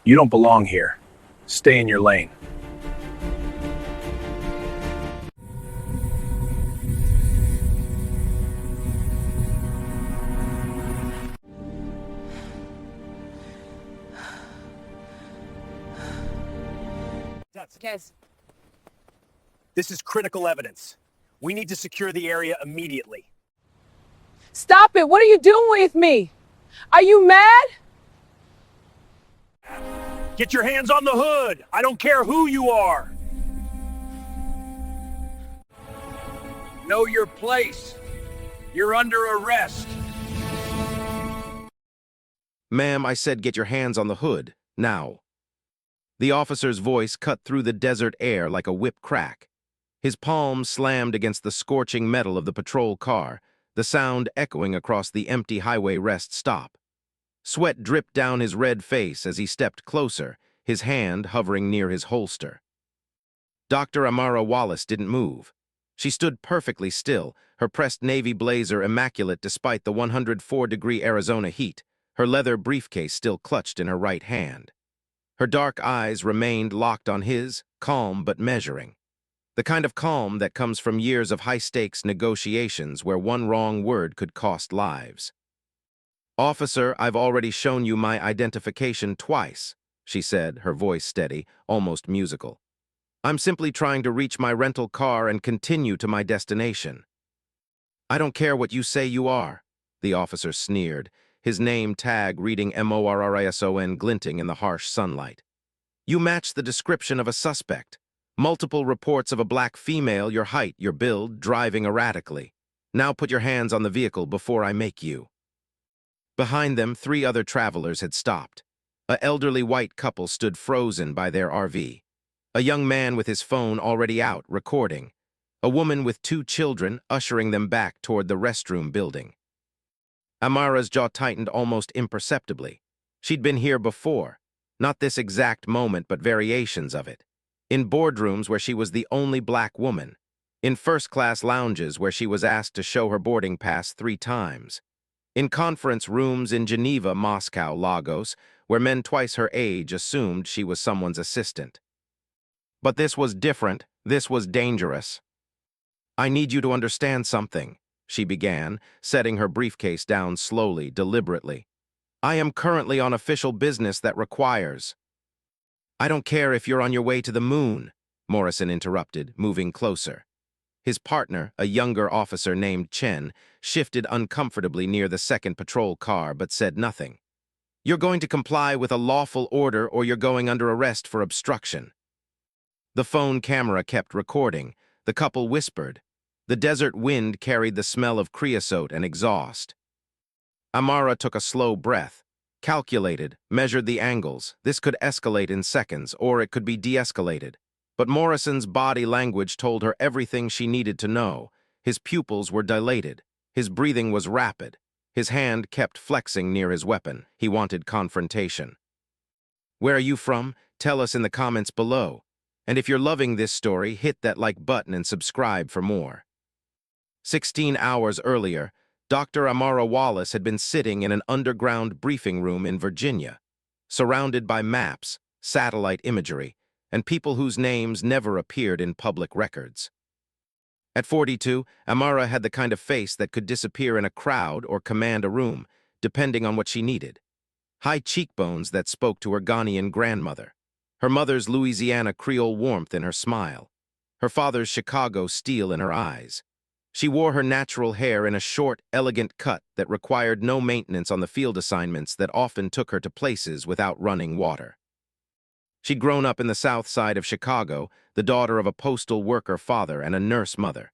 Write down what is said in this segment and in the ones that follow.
You don't belong here. Stay in your lane. Yes. This is critical evidence. We need to secure the area immediately. Stop it! What are you doing with me? Are you mad? Get your hands on the hood! I don't care who you are! Know your place. You're under arrest. Ma'am, I said get your hands on the hood, now. The officer's voice cut through the desert air like a whip crack. His palm slammed against the scorching metal of the patrol car, the sound echoing across the empty highway rest stop. Sweat dripped down his red face as he stepped closer, his hand hovering near his holster. Dr. Amara Wallace didn't move. She stood perfectly still, her pressed navy blazer immaculate despite the 104-degree Arizona heat, her leather briefcase still clutched in her right hand. Her dark eyes remained locked on his, calm but measuring. The kind of calm that comes from years of high-stakes negotiations where one wrong word could cost lives. "Officer, I've already shown you my identification twice," she said, her voice steady, almost musical. "I'm simply trying to reach my rental car and continue to my destination." "I don't care what you say you are," the officer sneered, his name tag reading MORRISON glinting in the harsh sunlight. "You match the description of a suspect. Multiple reports of a black female, your height, your build, driving erratically. Now put your hands on the vehicle before I make you." Behind them, 3 other travelers had stopped. An elderly white couple stood frozen by their RV. A young man with his phone already out, recording. A woman with 2 children ushering them back toward the restroom building. Amara's jaw tightened almost imperceptibly. She'd been here before. Not this exact moment, but variations of it. In boardrooms where she was the only black woman. In first-class lounges where she was asked to show her boarding pass 3 times. In conference rooms in Geneva, Moscow, Lagos, where men twice her age assumed she was someone's assistant. But this was different. This was dangerous. "I need you to understand something," she began, setting her briefcase down slowly, deliberately. "I am currently on official business that requires—" "I don't care if you're on your way to the moon," Morrison interrupted, moving closer. His partner, a younger officer named Chen, shifted uncomfortably near the second patrol car but said nothing. "You're going to comply with a lawful order or you're going under arrest for obstruction." The phone camera kept recording. The couple whispered. The desert wind carried the smell of creosote and exhaust. Amara took a slow breath, calculated, measured the angles. This could escalate in seconds, or it could be de-escalated. But Morrison's body language told her everything she needed to know. His pupils were dilated. His breathing was rapid. His hand kept flexing near his weapon. He wanted confrontation. "Where are you from? Tell us in the comments below. And if you're loving this story, hit that like button and subscribe for more." 16 hours earlier, Dr. Amara Wallace had been sitting in an underground briefing room in Virginia, surrounded by maps, satellite imagery, and people whose names never appeared in public records. At 42, Amara had the kind of face that could disappear in a crowd or command a room, depending on what she needed. High cheekbones that spoke to her Ghanaian grandmother. Her mother's Louisiana Creole warmth in her smile. Her father's Chicago steel in her eyes. She wore her natural hair in a short, elegant cut that required no maintenance on the field assignments that often took her to places without running water. She'd grown up in the south side of Chicago, the daughter of a postal worker father and a nurse mother.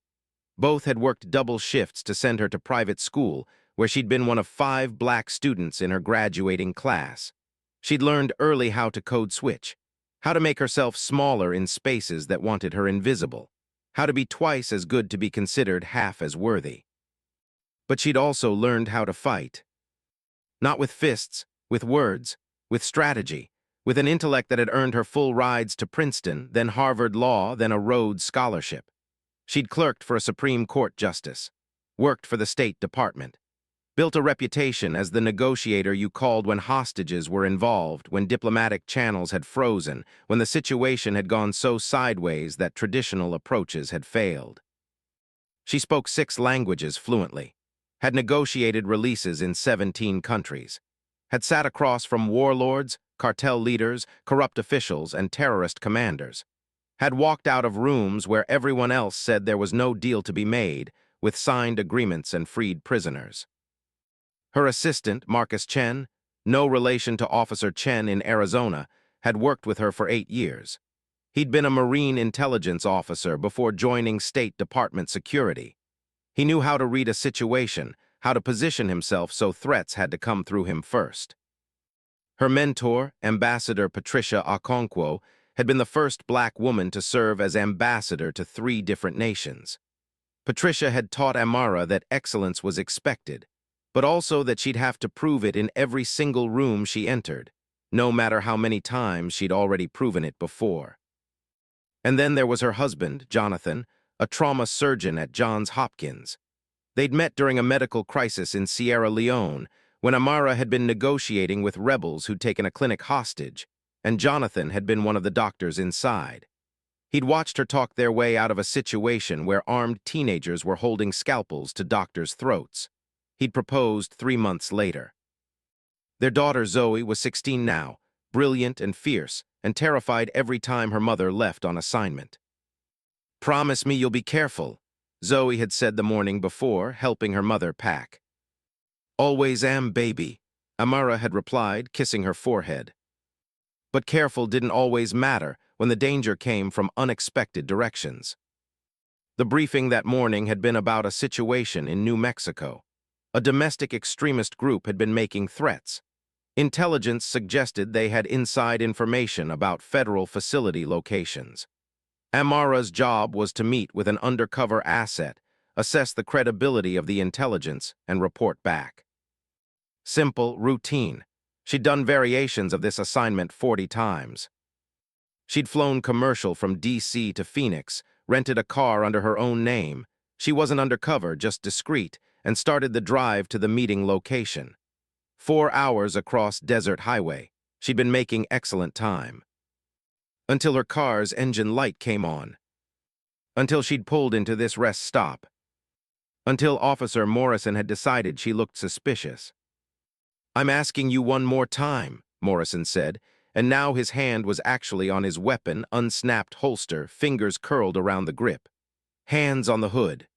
Both had worked double shifts to send her to private school, where she'd been one of 5 black students in her graduating class. She'd learned early how to code switch, how to make herself smaller in spaces that wanted her invisible, how to be twice as good to be considered half as worthy. But she'd also learned how to fight. Not with fists, with words, with strategy, with an intellect that had earned her full rides to Princeton, then Harvard Law, then a Rhodes Scholarship. She'd clerked for a Supreme Court justice, worked for the State Department. Built a reputation as the negotiator you called when hostages were involved, when diplomatic channels had frozen, when the situation had gone so sideways that traditional approaches had failed. She spoke 6 languages fluently, had negotiated releases in 17 countries, had sat across from warlords, cartel leaders, corrupt officials, and terrorist commanders, had walked out of rooms where everyone else said there was no deal to be made, with signed agreements and freed prisoners. Her assistant, Marcus Chen, no relation to Officer Chen in Arizona, had worked with her for 8 years. He'd been a Marine intelligence officer before joining State Department security. He knew how to read a situation, how to position himself so threats had to come through him first. Her mentor, Ambassador Patricia Okonkwo, had been the first black woman to serve as ambassador to 3 different nations. Patricia had taught Amara that excellence was expected, but also that she'd have to prove it in every single room she entered, no matter how many times she'd already proven it before. And then there was her husband, Jonathan, a trauma surgeon at Johns Hopkins. They'd met during a medical crisis in Sierra Leone, when Amara had been negotiating with rebels who'd taken a clinic hostage, and Jonathan had been one of the doctors inside. He'd watched her talk their way out of a situation where armed teenagers were holding scalpels to doctors' throats. He'd proposed 3 months later. Their daughter Zoe was 16 now, brilliant and fierce, and terrified every time her mother left on assignment. "Promise me you'll be careful," Zoe had said the morning before, helping her mother pack. "Always am, baby," Amara had replied, kissing her forehead. But careful didn't always matter when the danger came from unexpected directions. The briefing that morning had been about a situation in New Mexico. A domestic extremist group had been making threats. Intelligence suggested they had inside information about federal facility locations. Amara's job was to meet with an undercover asset, assess the credibility of the intelligence, and report back. Simple, routine. She'd done variations of this assignment 40 times. She'd flown commercial from D.C. to Phoenix, rented a car under her own name. She wasn't undercover, just discreet, and started the drive to the meeting location. 4 hours across desert highway. She'd been making excellent time. Until her car's engine light came on. Until she'd pulled into this rest stop. Until Officer Morrison had decided she looked suspicious. "I'm asking you one more time," Morrison said, and now his hand was actually on his weapon, unsnapped holster, fingers curled around the grip. Hands on the hood.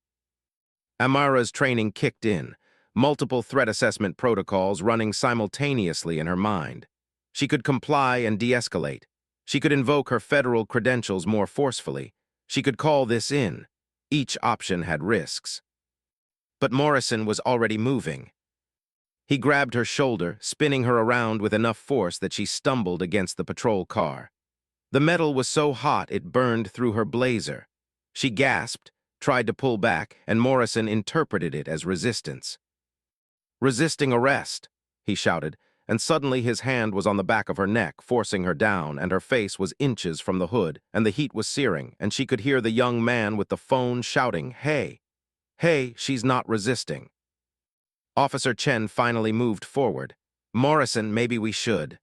Amara's training kicked in, multiple threat assessment protocols running simultaneously in her mind. She could comply and de-escalate. She could invoke her federal credentials more forcefully. She could call this in. Each option had risks. But Morrison was already moving. He grabbed her shoulder, spinning her around with enough force that she stumbled against the patrol car. The metal was so hot it burned through her blazer. She gasped, tried to pull back, and Morrison interpreted it as resistance. "Resisting arrest," he shouted, and suddenly his hand was on the back of her neck, forcing her down, and her face was inches from the hood, and the heat was searing, and she could hear the young man with the phone shouting, "Hey! Hey, she's not resisting." Officer Chen finally moved forward. "Morrison, maybe we should."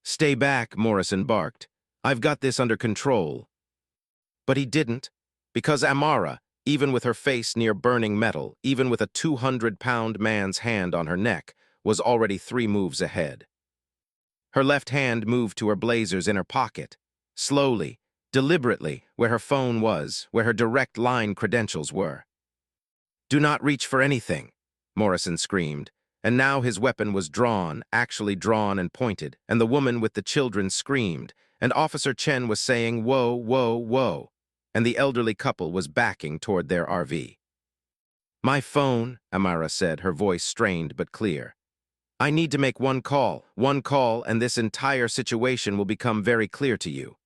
"Stay back," Morrison barked. "I've got this under control." But he didn't, because Amara, even with her face near burning metal, even with a 200-pound man's hand on her neck, was already 3 moves ahead. Her left hand moved to her blazer's inner pocket, slowly, deliberately, where her phone was, where her direct line credentials were. "Do not reach for anything," Morrison screamed, and now his weapon was drawn, actually drawn and pointed, and the woman with the children screamed, and Officer Chen was saying, "Whoa, whoa, whoa," and the elderly couple was backing toward their RV. "My phone," Amara said, her voice strained but clear. "I need to make one call, and this entire situation will become very clear to you.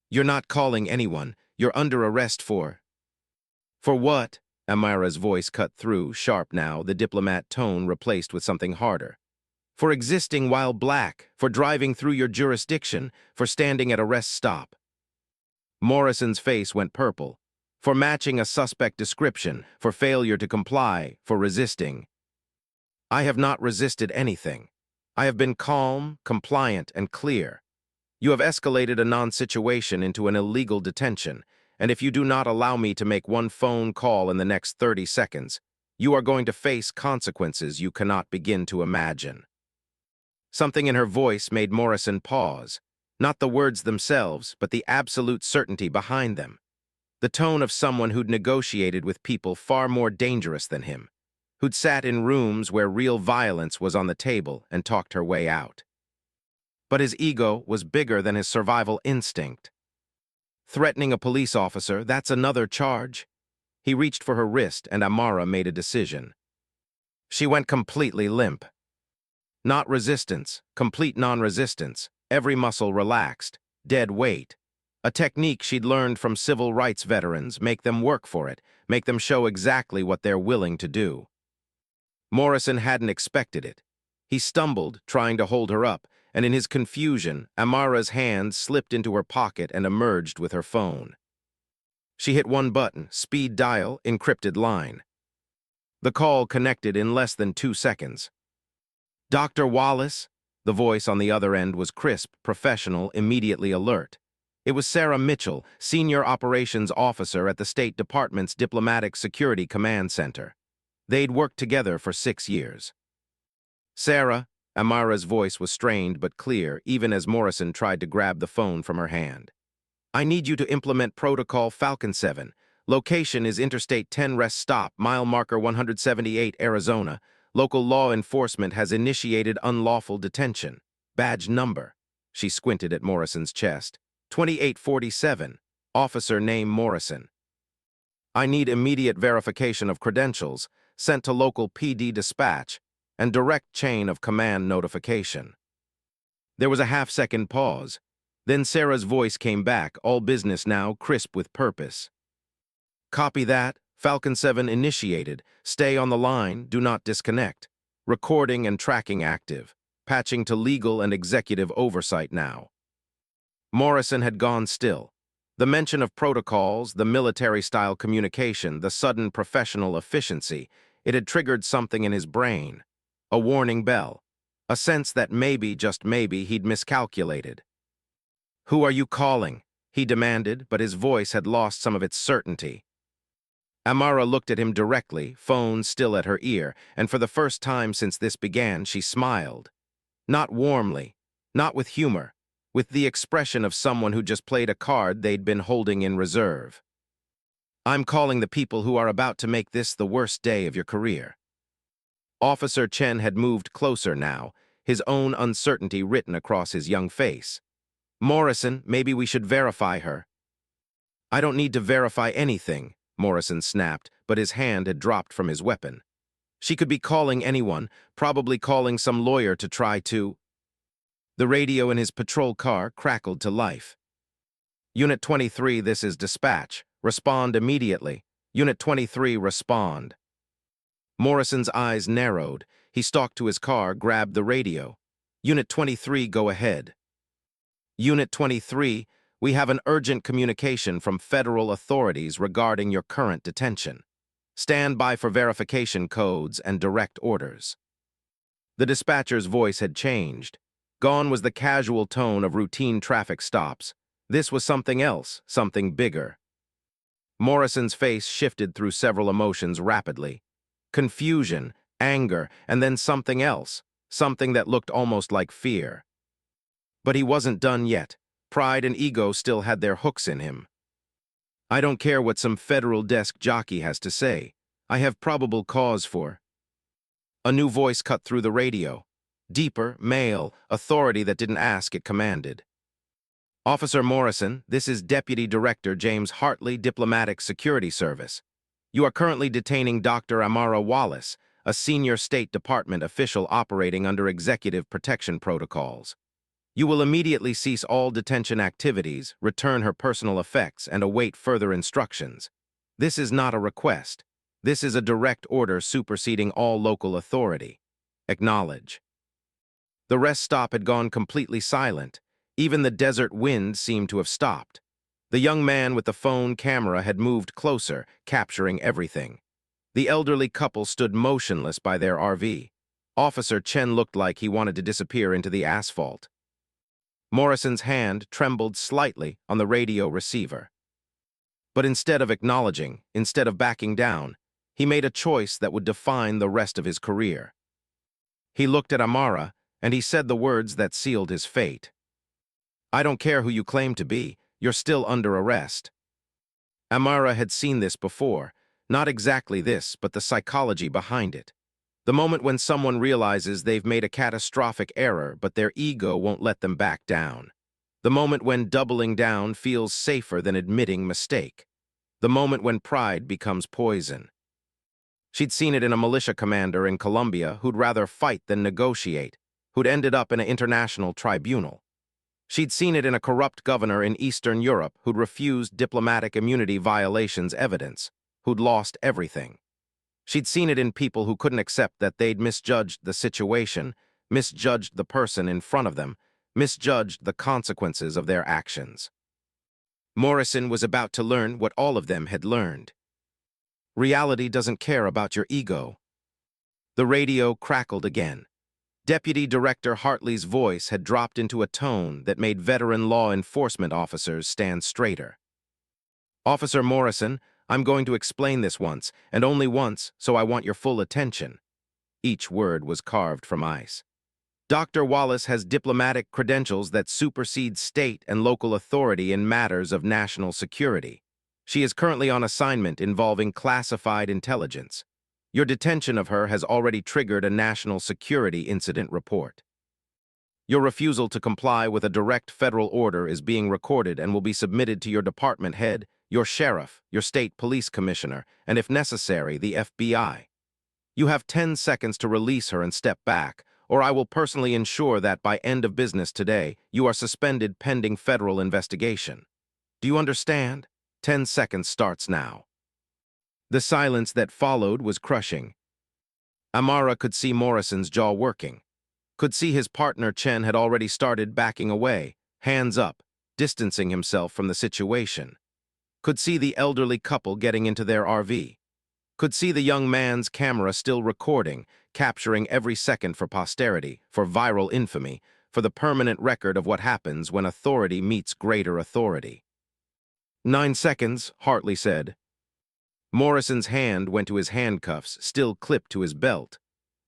You're not calling anyone. You're under arrest for..." "For what?" Amara's voice cut through, sharp now, the diplomat tone replaced with something harder. "For existing while black, for driving through your jurisdiction, for standing at a rest stop." Morrison's face went purple. "For matching a suspect description, for failure to comply, for resisting." I have not resisted anything. I have been calm, compliant, and clear. You have escalated a non-situation into an illegal detention, and if you do not allow me to make one phone call in the next 30 seconds, you are going to face consequences you cannot begin to imagine. Something in her voice made Morrison pause, not the words themselves, but the absolute certainty behind them. The tone of someone who'd negotiated with people far more dangerous than him, who'd sat in rooms where real violence was on the table and talked her way out. But his ego was bigger than his survival instinct. Threatening a police officer, that's another charge. He reached for her wrist, and Amara made a decision. She went completely limp. Not resistance, complete non-resistance, every muscle relaxed, dead weight. A technique she'd learned from civil rights veterans, make them work for it, make them show exactly what they're willing to do. Morrison hadn't expected it. He stumbled, trying to hold her up, and in his confusion, Amara's hand slipped into her pocket and emerged with her phone. She hit one button, speed dial, encrypted line. The call connected in less than 2 seconds. "Dr. Wallace?" The voice on the other end was crisp, professional, immediately alert. It was Sarah Mitchell, Senior Operations Officer at the State Department's Diplomatic Security Command Center. They'd worked together for 6 years. "Sarah," Amara's voice was strained but clear, even as Morrison tried to grab the phone from her hand. "I need you to implement Protocol Falcon 7. Location is Interstate 10 rest stop, mile marker 178, Arizona. Local law enforcement has initiated unlawful detention. Badge number." She squinted at Morrison's chest. 2847. Officer name Morrison. "I need immediate verification of credentials, sent to local PD dispatch, and direct chain of command notification." There was a half-second pause. Then Sarah's voice came back, all business now, crisp with purpose. "Copy that. Falcon 7 initiated. Stay on the line. Do not disconnect. Recording and tracking active. Patching to legal and executive oversight now." Morrison had gone still. The mention of protocols, the military-style communication, the sudden professional efficiency, it had triggered something in his brain. A warning bell. A sense that maybe, just maybe, he'd miscalculated. "Who are you calling?" he demanded, but his voice had lost some of its certainty. Amara looked at him directly, phone still at her ear, and for the first time since this began, she smiled. Not warmly, not with humor, with the expression of someone who just played a card they'd been holding in reserve. "I'm calling the people who are about to make this the worst day of your career." Officer Chen had moved closer now, his own uncertainty written across his young face. "Morrison, maybe we should verify her." "I don't need to verify anything," Morrison snapped, but his hand had dropped from his weapon. She could be calling anyone, probably calling some lawyer to try to... The radio in his patrol car crackled to life. "Unit 23, this is dispatch. Respond immediately. Unit 23, respond." Morrison's eyes narrowed. He stalked to his car, grabbed the radio. "Unit 23, go ahead." "Unit 23, we have an urgent communication from federal authorities regarding your current detention. Stand by for verification codes and direct orders." The dispatcher's voice had changed. Gone was the casual tone of routine traffic stops. This was something else, something bigger. Morrison's face shifted through several emotions rapidly. Confusion, anger, and then something else, something that looked almost like fear. But he wasn't done yet. Pride and ego still had their hooks in him. "I don't care what some federal desk jockey has to say. I have probable cause for..." A new voice cut through the radio. Deeper, male, authority that didn't ask, it commanded. "Officer Morrison, this is Deputy Director James Hartley, Diplomatic Security Service. You are currently detaining Dr. Amara Wallace, a senior State Department official operating under executive protection protocols. You will immediately cease all detention activities, return her personal effects, and await further instructions. This is not a request. This is a direct order superseding all local authority. Acknowledge." The rest stop had gone completely silent. Even the desert wind seemed to have stopped. The young man with the phone camera had moved closer, capturing everything. The elderly couple stood motionless by their RV. Officer Chen looked like he wanted to disappear into the asphalt. Morrison's hand trembled slightly on the radio receiver. But instead of acknowledging, instead of backing down, he made a choice that would define the rest of his career. He looked at Amara, and he said the words that sealed his fate. "I don't care who you claim to be, you're still under arrest." Amara had seen this before, not exactly this, but the psychology behind it. The moment when someone realizes they've made a catastrophic error, but their ego won't let them back down. The moment when doubling down feels safer than admitting mistake. The moment when pride becomes poison. She'd seen it in a militia commander in Colombia who'd rather fight than negotiate, who'd ended up in an international tribunal. She'd seen it in a corrupt governor in Eastern Europe who'd refused diplomatic immunity violations evidence, who'd lost everything. She'd seen it in people who couldn't accept that they'd misjudged the situation, misjudged the person in front of them, misjudged the consequences of their actions. Morrison was about to learn what all of them had learned. Reality doesn't care about your ego. The radio crackled again. Deputy Director Hartley's voice had dropped into a tone that made veteran law enforcement officers stand straighter. "Officer Morrison, I'm going to explain this once, and only once, so I want your full attention." Each word was carved from ice. "Dr. Wallace has diplomatic credentials that supersede state and local authority in matters of national security. She is currently on assignment involving classified intelligence. Your detention of her has already triggered a national security incident report. Your refusal to comply with a direct federal order is being recorded and will be submitted to your department head, your sheriff, your state police commissioner, and if necessary, the FBI. You have 10 seconds to release her and step back, or I will personally ensure that by end of business today, you are suspended pending federal investigation. Do you understand? 10 seconds starts now." The silence that followed was crushing. Amara could see Morrison's jaw working, could see his partner Chen had already started backing away, hands up, distancing himself from the situation. Could see the elderly couple getting into their RV. Could see the young man's camera still recording, capturing every second for posterity, for viral infamy, for the permanent record of what happens when authority meets greater authority. 9 seconds, Hartley said. Morrison's hand went to his handcuffs, still clipped to his belt.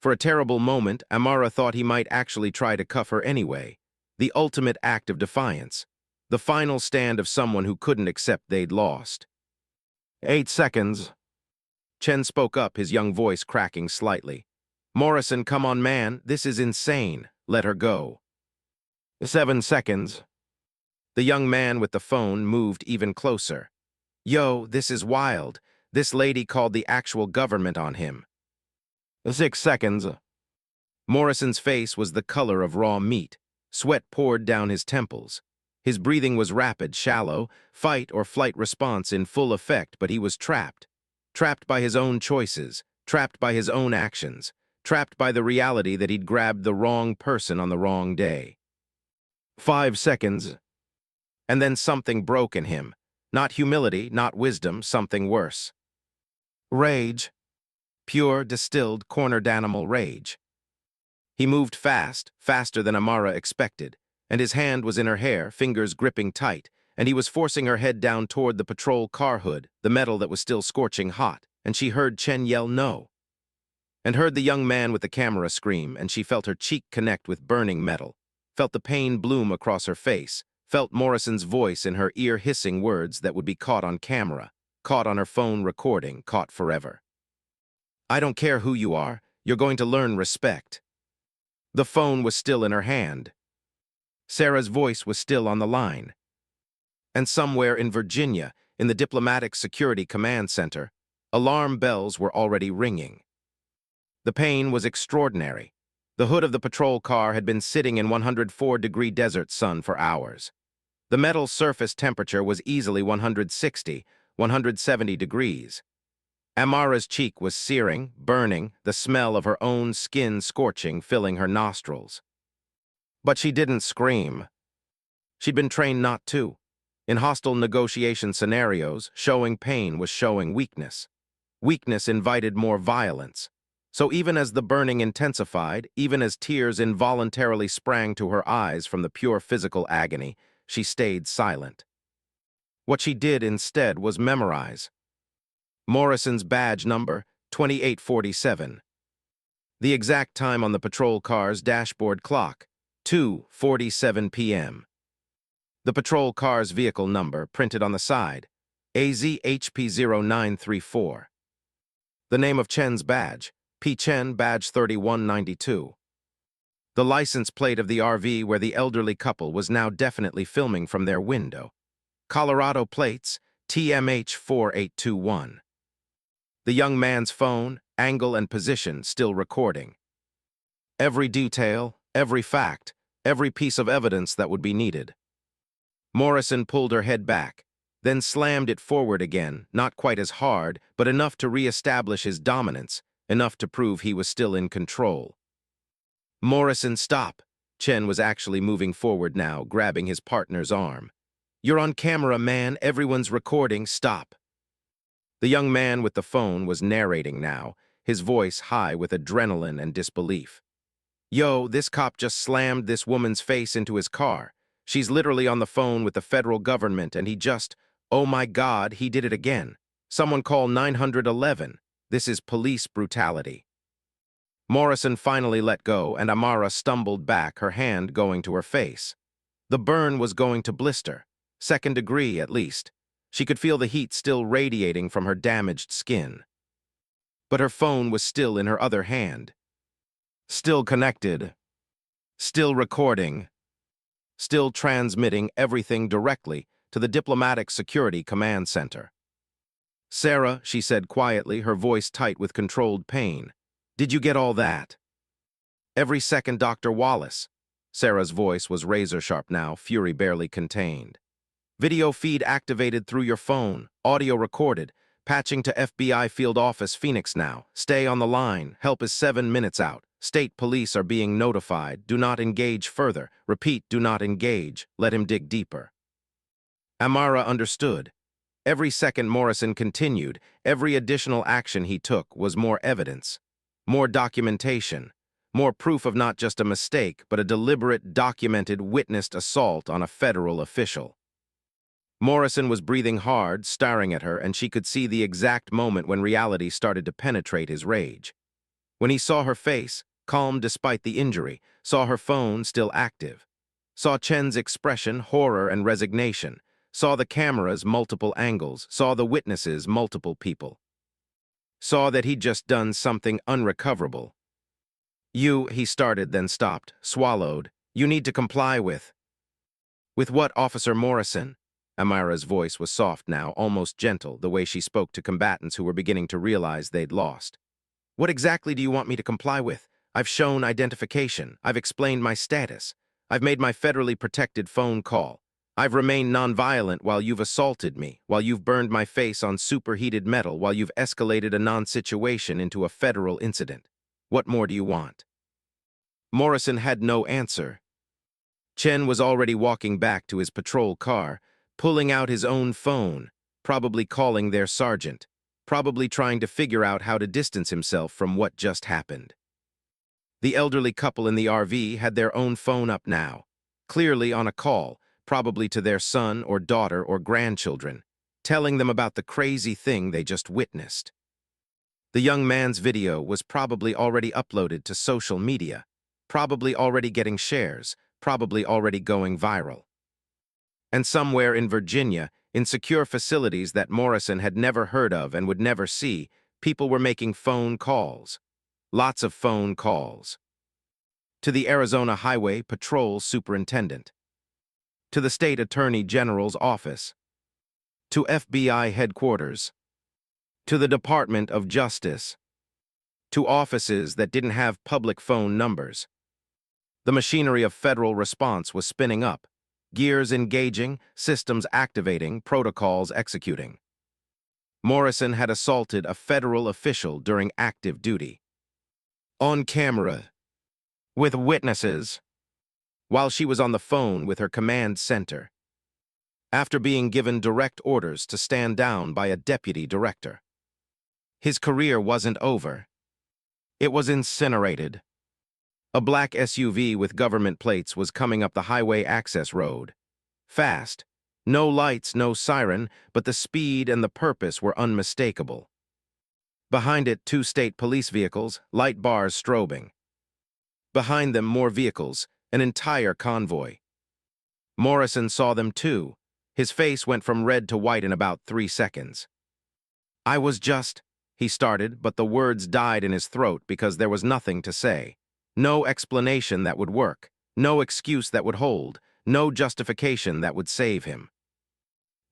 For a terrible moment, Amara thought he might actually try to cuff her anyway. The ultimate act of defiance. The final stand of someone who couldn't accept they'd lost. 8 seconds. Chen spoke up, his young voice cracking slightly. "Morrison, come on, man. This is insane. Let her go." 7 seconds. The young man with the phone moved even closer. "Yo, this is wild. This lady called the actual government on him." 6 seconds. Morrison's face was the color of raw meat. Sweat poured down his temples. His breathing was rapid, shallow, fight or flight response in full effect, but he was trapped. Trapped by his own choices, trapped by his own actions, trapped by the reality that he'd grabbed the wrong person on the wrong day. 5 seconds. And then something broke in him. Not humility, not wisdom, something worse. Rage. Pure, distilled, cornered animal rage. He moved fast, faster than Amara expected, and his hand was in her hair, fingers gripping tight, and he was forcing her head down toward the patrol car hood, the metal that was still scorching hot, and she heard Chen yell no. And heard the young man with the camera scream, and she felt her cheek connect with burning metal, felt the pain bloom across her face, felt Morrison's voice in her ear hissing words that would be caught on camera, caught on her phone recording, caught forever. "I don't care who you are, you're going to learn respect." The phone was still in her hand. Sarah's voice was still on the line. And somewhere in Virginia, in the Diplomatic Security Command Center, alarm bells were already ringing. The pain was extraordinary. The hood of the patrol car had been sitting in 104-degree desert sun for hours. The metal surface temperature was easily 160, 170 degrees. Amara's cheek was searing, burning, the smell of her own skin scorching, filling her nostrils. But she didn't scream. She'd been trained not to. In hostile negotiation scenarios, showing pain was showing weakness. Weakness invited more violence. So even as the burning intensified, even as tears involuntarily sprang to her eyes from the pure physical agony, she stayed silent. What she did instead was memorize Morrison's badge number, 2847. The exact time on the patrol car's dashboard clock, 2:47 p.m. The patrol car's vehicle number printed on the side, AZHP0934. The name of Chen's badge, P. Chen, badge 3192. The license plate of the RV where the elderly couple was now definitely filming from their window. Colorado plates, TMH 4821. The young man's phone, angle and position still recording. Every detail, every fact, every piece of evidence that would be needed. Morrison pulled her head back, then slammed it forward again, not quite as hard, but enough to re-establish his dominance, enough to prove he was still in control. Morrison, stop. Chen was actually moving forward now, grabbing his partner's arm. You're on camera, man. Everyone's recording. Stop. The young man with the phone was narrating now, his voice high with adrenaline and disbelief. Yo, this cop just slammed this woman's face into his car. She's literally on the phone with the federal government and he just, oh my God, he did it again. Someone call 911. This is police brutality. Morrison finally let go and Amara stumbled back, her hand going to her face. The burn was going to blister, 2nd degree at least. She could feel the heat still radiating from her damaged skin. But her phone was still in her other hand. Still connected. Still recording. Still transmitting everything directly to the Diplomatic Security Command Center. Sarah, she said quietly, her voice tight with controlled pain. Did you get all that? Every second, Dr. Wallace. Sarah's voice was razor-sharp now, fury barely contained. Video feed activated through your phone, audio recorded, patching to FBI Field Office Phoenix now. Stay on the line, help is 7 minutes out. State police are being notified. Do not engage further. Repeat, do not engage. Let him dig deeper. Amara understood. Every second Morrison continued, every additional action he took was more evidence, more documentation, more proof of not just a mistake, but a deliberate, documented, witnessed assault on a federal official. Morrison was breathing hard, staring at her, and she could see the exact moment when reality started to penetrate his rage. When he saw her face, calm despite the injury, saw her phone still active, saw Chen's expression, horror and resignation, saw the cameras, multiple angles, saw the witnesses, multiple people, saw that he'd just done something unrecoverable. He started, then stopped, swallowed. You need to comply with. With what, Officer Morrison? Amara's voice was soft now, almost gentle, the way she spoke to combatants who were beginning to realize they'd lost. What exactly do you want me to comply with? I've shown identification. I've explained my status. I've made my federally protected phone call. I've remained nonviolent while you've assaulted me, while you've burned my face on superheated metal, while you've escalated a non-situation into a federal incident. What more do you want? Morrison had no answer. Chen was already walking back to his patrol car, pulling out his own phone, probably calling their sergeant, probably trying to figure out how to distance himself from what just happened. The elderly couple in the RV had their own phone up now, clearly on a call, probably to their son or daughter or grandchildren, telling them about the crazy thing they just witnessed. The young man's video was probably already uploaded to social media, probably already getting shares, probably already going viral. And somewhere in Virginia, in secure facilities that Morrison had never heard of and would never see, people were making phone calls. Lots of phone calls. To the Arizona Highway Patrol Superintendent. To the State Attorney General's office. To FBI headquarters. To the Department of Justice. To offices that didn't have public phone numbers. The machinery of federal response was spinning up. Gears engaging, systems activating, protocols executing. Morrison had assaulted a federal official during active duty. On camera. With witnesses. While she was on the phone with her command center. After being given direct orders to stand down by a deputy director. His career wasn't over. It was incinerated. A black SUV with government plates was coming up the highway access road. Fast. No lights, no siren, but the speed and the purpose were unmistakable. Behind it, 2 state police vehicles, light bars strobing. Behind them, more vehicles, an entire convoy. Morrison saw them too. His face went from red to white in about 3 seconds. I was just, he started, but the words died in his throat because there was nothing to say. No explanation that would work, no excuse that would hold, no justification that would save him.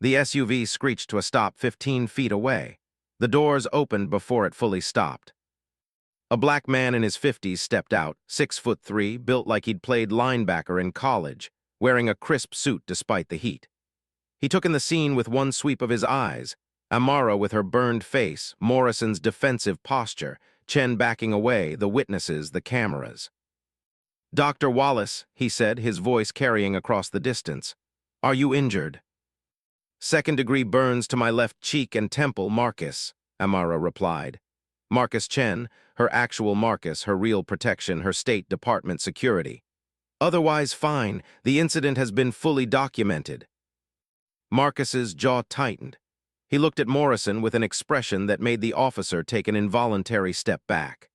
The SUV screeched to a stop 15 feet away. The doors opened before it fully stopped. A black man in his 50s stepped out, 6'3", built like he'd played linebacker in college, wearing a crisp suit despite the heat. He took in the scene with one sweep of his eyes, Amara with her burned face, Morrison's defensive posture, Chen backing away, the witnesses, the cameras. "Dr. Wallace," he said, his voice carrying across the distance. "Are you injured?" "Second-degree burns to my left cheek and temple, Marcus," Amara replied. Marcus Chen, her actual Marcus, her real protection, her State Department security. "Otherwise fine, the incident has been fully documented." Marcus's jaw tightened. He looked at Morrison with an expression that made the officer take an involuntary step back.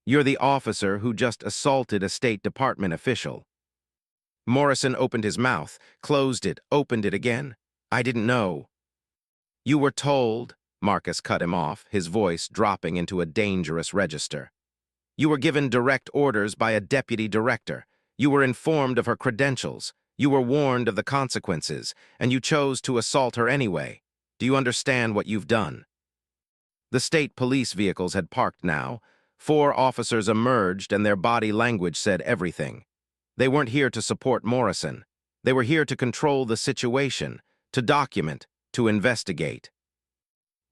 "You're the officer who just assaulted a State Department official." Morrison opened his mouth, closed it, opened it again. "I didn't know." "You were told," Marcus cut him off, his voice dropping into a dangerous register. "You were given direct orders by a deputy director. You were informed of her credentials. You were warned of the consequences, and you chose to assault her anyway. Do you understand what you've done?" The state police vehicles had parked now. 4 officers emerged, and their body language said everything. They weren't here to support Morrison. They were here to control the situation, to document, to investigate.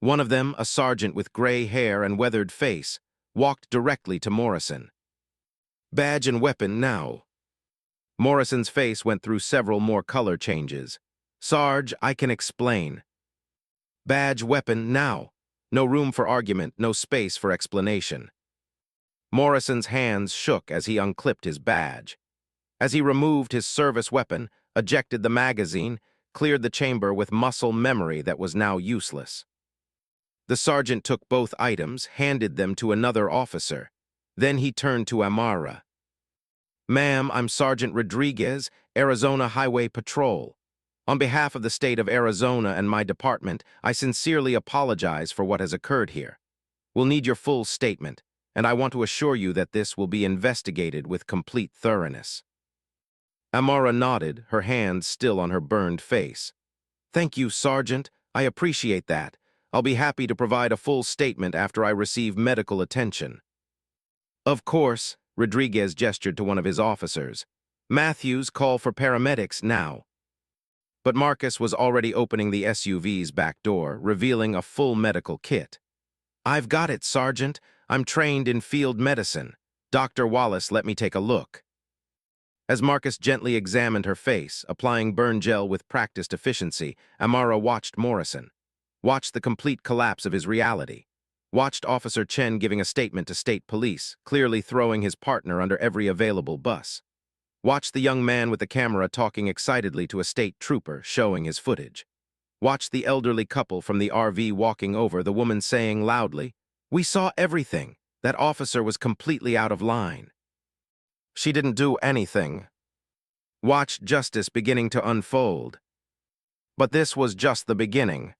One of them, a sergeant with gray hair and weathered face, walked directly to Morrison. "Badge and weapon now." Morrison's face went through several more color changes. "Sarge, I can explain." "Badge, weapon now." No room for argument, no space for explanation. Morrison's hands shook as he unclipped his badge. As he removed his service weapon, ejected the magazine, cleared the chamber with muscle memory that was now useless. The sergeant took both items, handed them to another officer. Then he turned to Amara. "Ma'am, I'm Sergeant Rodriguez, Arizona Highway Patrol. On behalf of the state of Arizona and my department, I sincerely apologize for what has occurred here. We'll need your full statement, and I want to assure you that this will be investigated with complete thoroughness." Amara nodded, her hands still on her burned face. "Thank you, Sergeant. I appreciate that. I'll be happy to provide a full statement after I receive medical attention." "Of course," Rodriguez gestured to one of his officers. "Matthews, call for paramedics now." But Marcus was already opening the SUV's back door, revealing a full medical kit. "I've got it, Sergeant. I'm trained in field medicine. Dr. Wallace, let me take a look." As Marcus gently examined her face, applying burn gel with practiced efficiency, Amara watched Morrison. Watched the complete collapse of his reality. Watched Officer Chen giving a statement to state police, clearly throwing his partner under every available bus. Watched the young man with the camera talking excitedly to a state trooper, showing his footage. Watched the elderly couple from the RV walking over, the woman saying loudly, "We saw everything. That officer was completely out of line." She didn't do anything. Watched justice beginning to unfold. But this was just the beginning.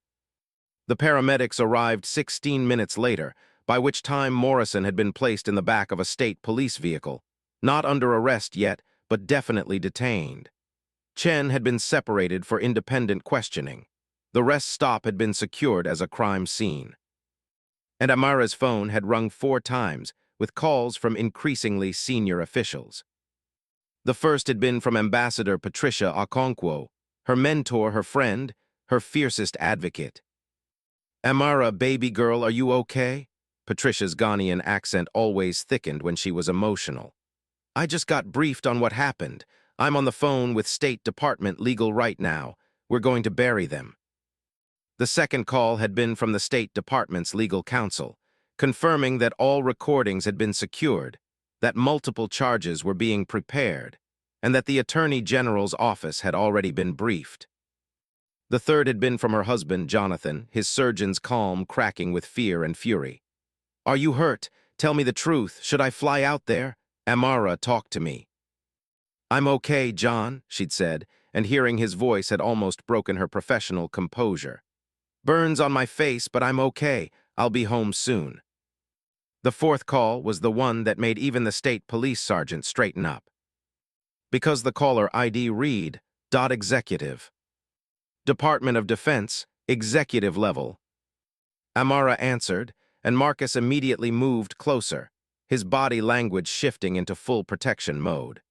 The paramedics arrived 16 minutes later, by which time Morrison had been placed in the back of a state police vehicle, not under arrest yet, but definitely detained. Chen had been separated for independent questioning. The rest stop had been secured as a crime scene. And Amara's phone had rung 4 times, with calls from increasingly senior officials. The first had been from Ambassador Patricia Okonkwo, her mentor, her friend, her fiercest advocate. "Amara, baby girl, are you okay?" Patricia's Ghanaian accent always thickened when she was emotional. "I just got briefed on what happened. I'm on the phone with State Department legal right now. We're going to bury them." The second call had been from the State Department's legal counsel, confirming that all recordings had been secured, that multiple charges were being prepared, and that the Attorney General's office had already been briefed. The third had been from her husband, Jonathan, his surgeon's calm cracking with fear and fury. "Are you hurt? Tell me the truth. Should I fly out there? Amara, talk to me." "I'm okay, John," she'd said, and hearing his voice had almost broken her professional composure. "Burns on my face, but I'm okay. I'll be home soon." The fourth call was the one that made even the state police sergeant straighten up. Because the caller ID read, "Executive. Department of Defense, executive level." Amara answered, and Marcus immediately moved closer, his body language shifting into full protection mode.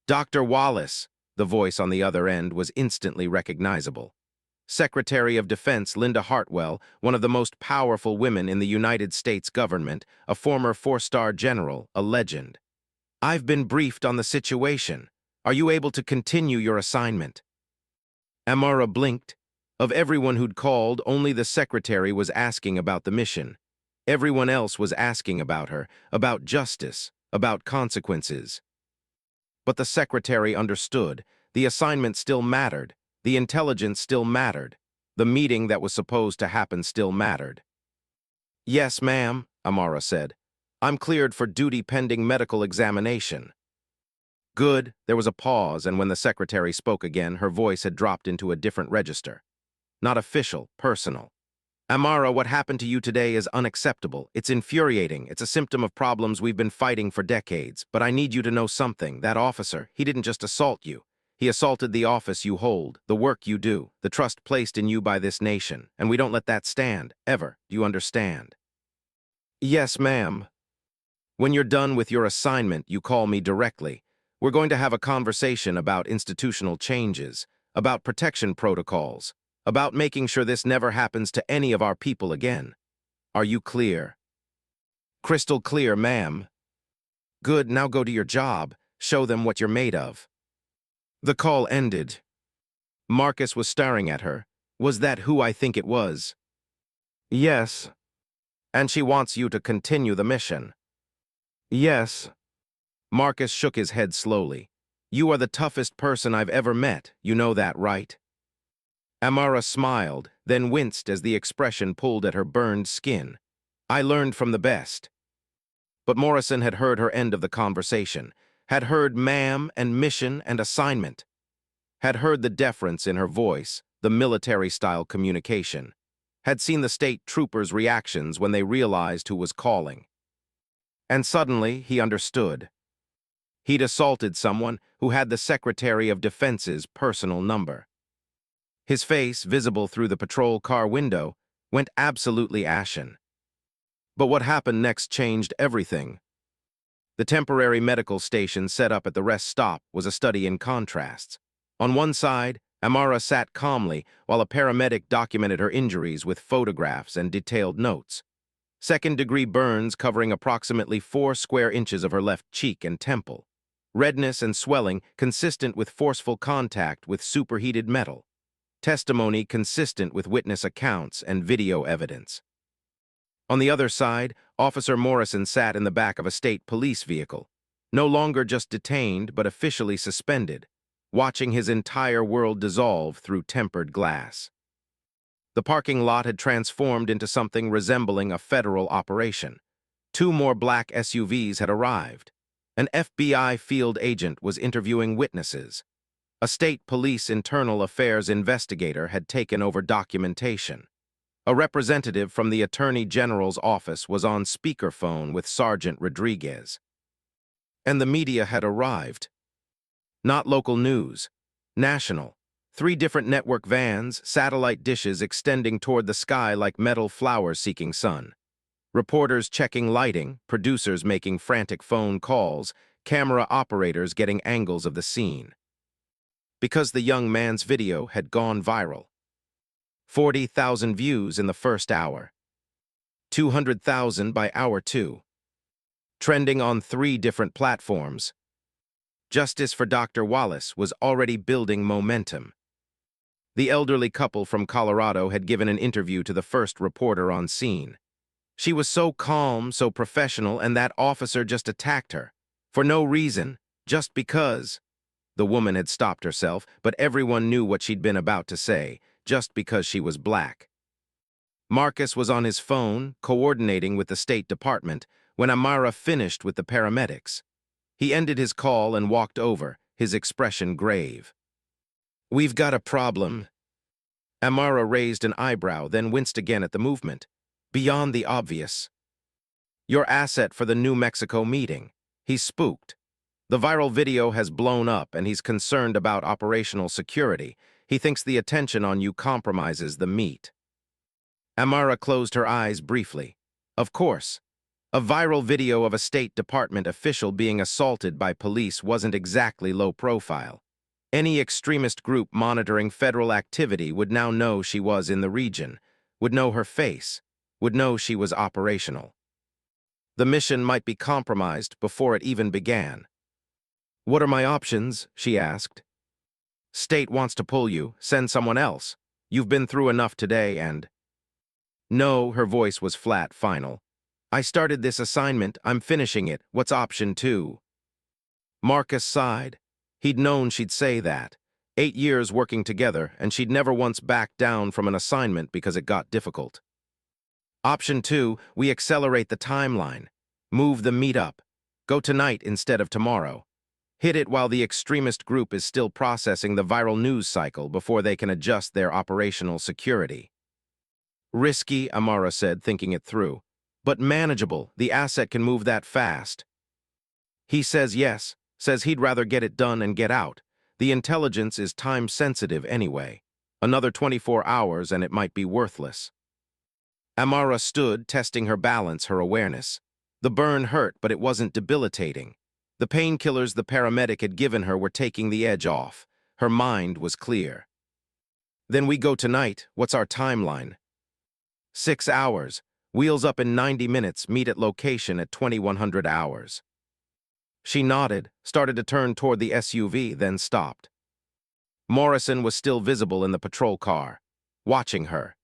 "Dr. Wallace," the voice on the other end was instantly recognizable. Secretary of Defense Linda Hartwell, one of the most powerful women in the United States government, a former four-star general, a legend. "I've been briefed on the situation. Are you able to continue your assignment?" Amara blinked. Of everyone who'd called, only the secretary was asking about the mission. Everyone else was asking about her, about justice, about consequences. But the secretary understood. The assignment still mattered. The intelligence still mattered. The meeting that was supposed to happen still mattered. "Yes, ma'am," Amara said. "I'm cleared for duty pending medical examination." "Good." There was a pause, and when the secretary spoke again, her voice had dropped into a different register. Not official, personal. "Amara, what happened to you today is unacceptable. It's infuriating. It's a symptom of problems we've been fighting for decades. But I need you to know something. That officer, he didn't just assault you. He assaulted the office you hold, the work you do, the trust placed in you by this nation. And we don't let that stand, ever. Do you understand?" "Yes, ma'am." "When you're done with your assignment, you call me directly. We're going to have a conversation about institutional changes, about protection protocols, about making sure this never happens to any of our people again. Are you clear?" "Crystal clear, ma'am." "Good, now go to your job. Show them what you're made of." The call ended. Marcus was staring at her. "Was that who I think it was?" "Yes." "And she wants you to continue the mission?" "Yes." Marcus shook his head slowly. "You are the toughest person I've ever met. You know that, right?" Amara smiled, then winced as the expression pulled at her burned skin. "I learned from the best." But Morrison had heard her end of the conversation, had heard ma'am and mission and assignment, had heard the deference in her voice, the military-style communication, had seen the state troopers' reactions when they realized who was calling. And suddenly, he understood. He'd assaulted someone who had the Secretary of Defense's personal number. His face, visible through the patrol car window, went absolutely ashen. But what happened next changed everything. The temporary medical station set up at the rest stop was a study in contrasts. On one side, Amara sat calmly while a paramedic documented her injuries with photographs and detailed notes. Second-degree burns covering approximately 4 square inches of her left cheek and temple. Redness and swelling consistent with forceful contact with superheated metal. Testimony consistent with witness accounts and video evidence. On the other side, Officer Morrison sat in the back of a state police vehicle, no longer just detained but officially suspended, watching his entire world dissolve through tempered glass. The parking lot had transformed into something resembling a federal operation. 2 more black SUVs had arrived. An FBI field agent was interviewing witnesses. A state police internal affairs investigator had taken over documentation. A representative from the Attorney General's office was on speakerphone with Sergeant Rodriguez. And the media had arrived. Not local news, national. 3 different network vans, satellite dishes extending toward the sky like metal flowers seeking sun. Reporters checking lighting, producers making frantic phone calls, camera operators getting angles of the scene. Because the young man's video had gone viral. 40,000 views in the first hour. 200,000 by hour 2. Trending on 3 different platforms. Justice for Dr. Wallace was already building momentum. The elderly couple from Colorado had given an interview to the first reporter on scene. She was so calm, so professional, and that officer just attacked her. For no reason, just because. The woman had stopped herself, but everyone knew what she'd been about to say, just because she was black. Marcus was on his phone, coordinating with the State Department, when Amara finished with the paramedics. He ended his call and walked over, his expression grave. "We've got a problem." Amara raised an eyebrow, then winced again at the movement. "Beyond the obvious." "Your asset for the New Mexico meeting." He's spooked. The viral video has blown up, and he's concerned about operational security. He thinks the attention on you compromises the meet. Amara closed her eyes briefly. Of course. A viral video of a State Department official being assaulted by police wasn't exactly low profile. Any extremist group monitoring federal activity would now know she was in the region, would know her face, would know she was operational. The mission might be compromised before it even began. "What are my options?" she asked. "State wants to pull you, send someone else. You've been through enough today and—" "No," her voice was flat, final. "I started this assignment, I'm finishing it. What's option 2? Marcus sighed. He'd known she'd say that. 8 years working together, and she'd never once backed down from an assignment because it got difficult. "Option 2, we accelerate the timeline. Move the meet up. Go tonight instead of tomorrow. Hit it while the extremist group is still processing the viral news cycle before they can adjust their operational security." "Risky," Amara said, thinking it through. "But manageable. The asset can move that fast." He says yes, says he'd rather get it done and get out. The intelligence is time-sensitive anyway. Another 24 hours and it might be worthless. Amara stood, testing her balance, her awareness. The burn hurt, but it wasn't debilitating. The painkillers the paramedic had given her were taking the edge off. Her mind was clear. "Then we go tonight. What's our timeline?" 6 hours. Wheels up in 90 minutes, meet at location at 2100 hours. She nodded, started to turn toward the SUV, then stopped. Morrison was still visible in the patrol car, watching her.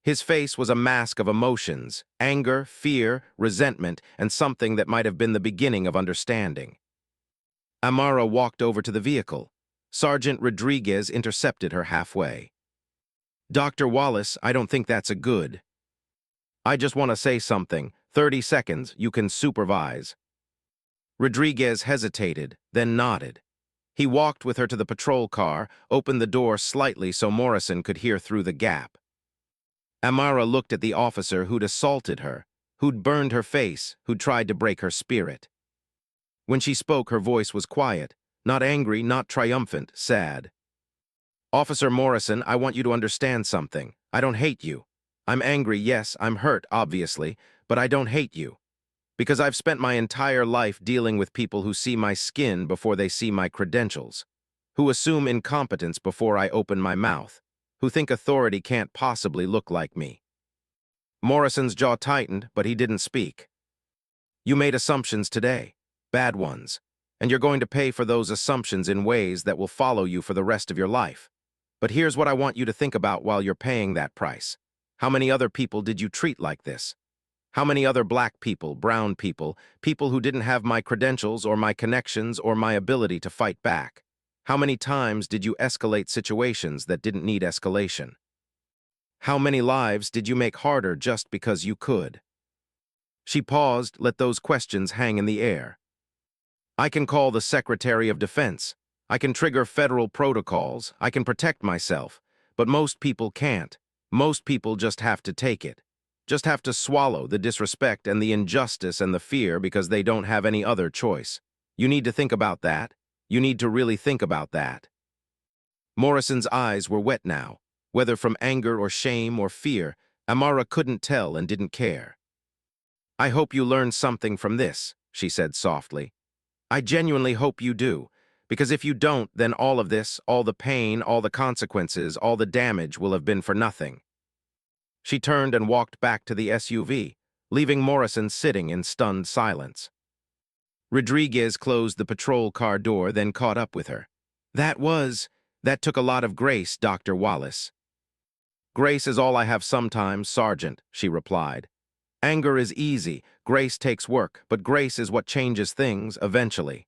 His face was a mask of emotions, anger, fear, resentment, and something that might have been the beginning of understanding. Amara walked over to the vehicle. Sergeant Rodriguez intercepted her halfway. "Dr. Wallace, I don't think that's a good. I just want to say something. 30 seconds, you can supervise." Rodriguez hesitated, then nodded. He walked with her to the patrol car, opened the door slightly so Morrison could hear through the gap. Amara looked at the officer who'd assaulted her, who'd burned her face, who'd tried to break her spirit. When she spoke, her voice was quiet, not angry, not triumphant, sad. "Officer Morrison, I want you to understand something. I don't hate you. I'm angry, yes, I'm hurt, obviously, but I don't hate you. Because I've spent my entire life dealing with people who see my skin before they see my credentials, who assume incompetence before I open my mouth, who think authority can't possibly look like me." Morrison's jaw tightened, but he didn't speak. "You made assumptions today, bad ones, and you're going to pay for those assumptions in ways that will follow you for the rest of your life. But here's what I want you to think about while you're paying that price. How many other people did you treat like this? How many other black people, brown people, people who didn't have my credentials or my connections or my ability to fight back? How many times did you escalate situations that didn't need escalation? How many lives did you make harder just because you could?" She paused, let those questions hang in the air. "I can call the Secretary of Defense. I can trigger federal protocols. I can protect myself. But most people can't. Most people just have to take it. Just have to swallow the disrespect and the injustice and the fear because they don't have any other choice. You need to think about that. You need to really think about that." Morrison's eyes were wet now. Whether from anger or shame or fear, Amara couldn't tell and didn't care. "I hope you learned something from this," she said softly. "I genuinely hope you do, because if you don't, then all of this, all the pain, all the consequences, all the damage will have been for nothing." She turned and walked back to the SUV, leaving Morrison sitting in stunned silence. Rodriguez closed the patrol car door, then caught up with her. That took a lot of grace, Dr. Wallace." "Grace is all I have sometimes, Sergeant," she replied. Anger is easy, grace takes work, but grace is what changes things eventually.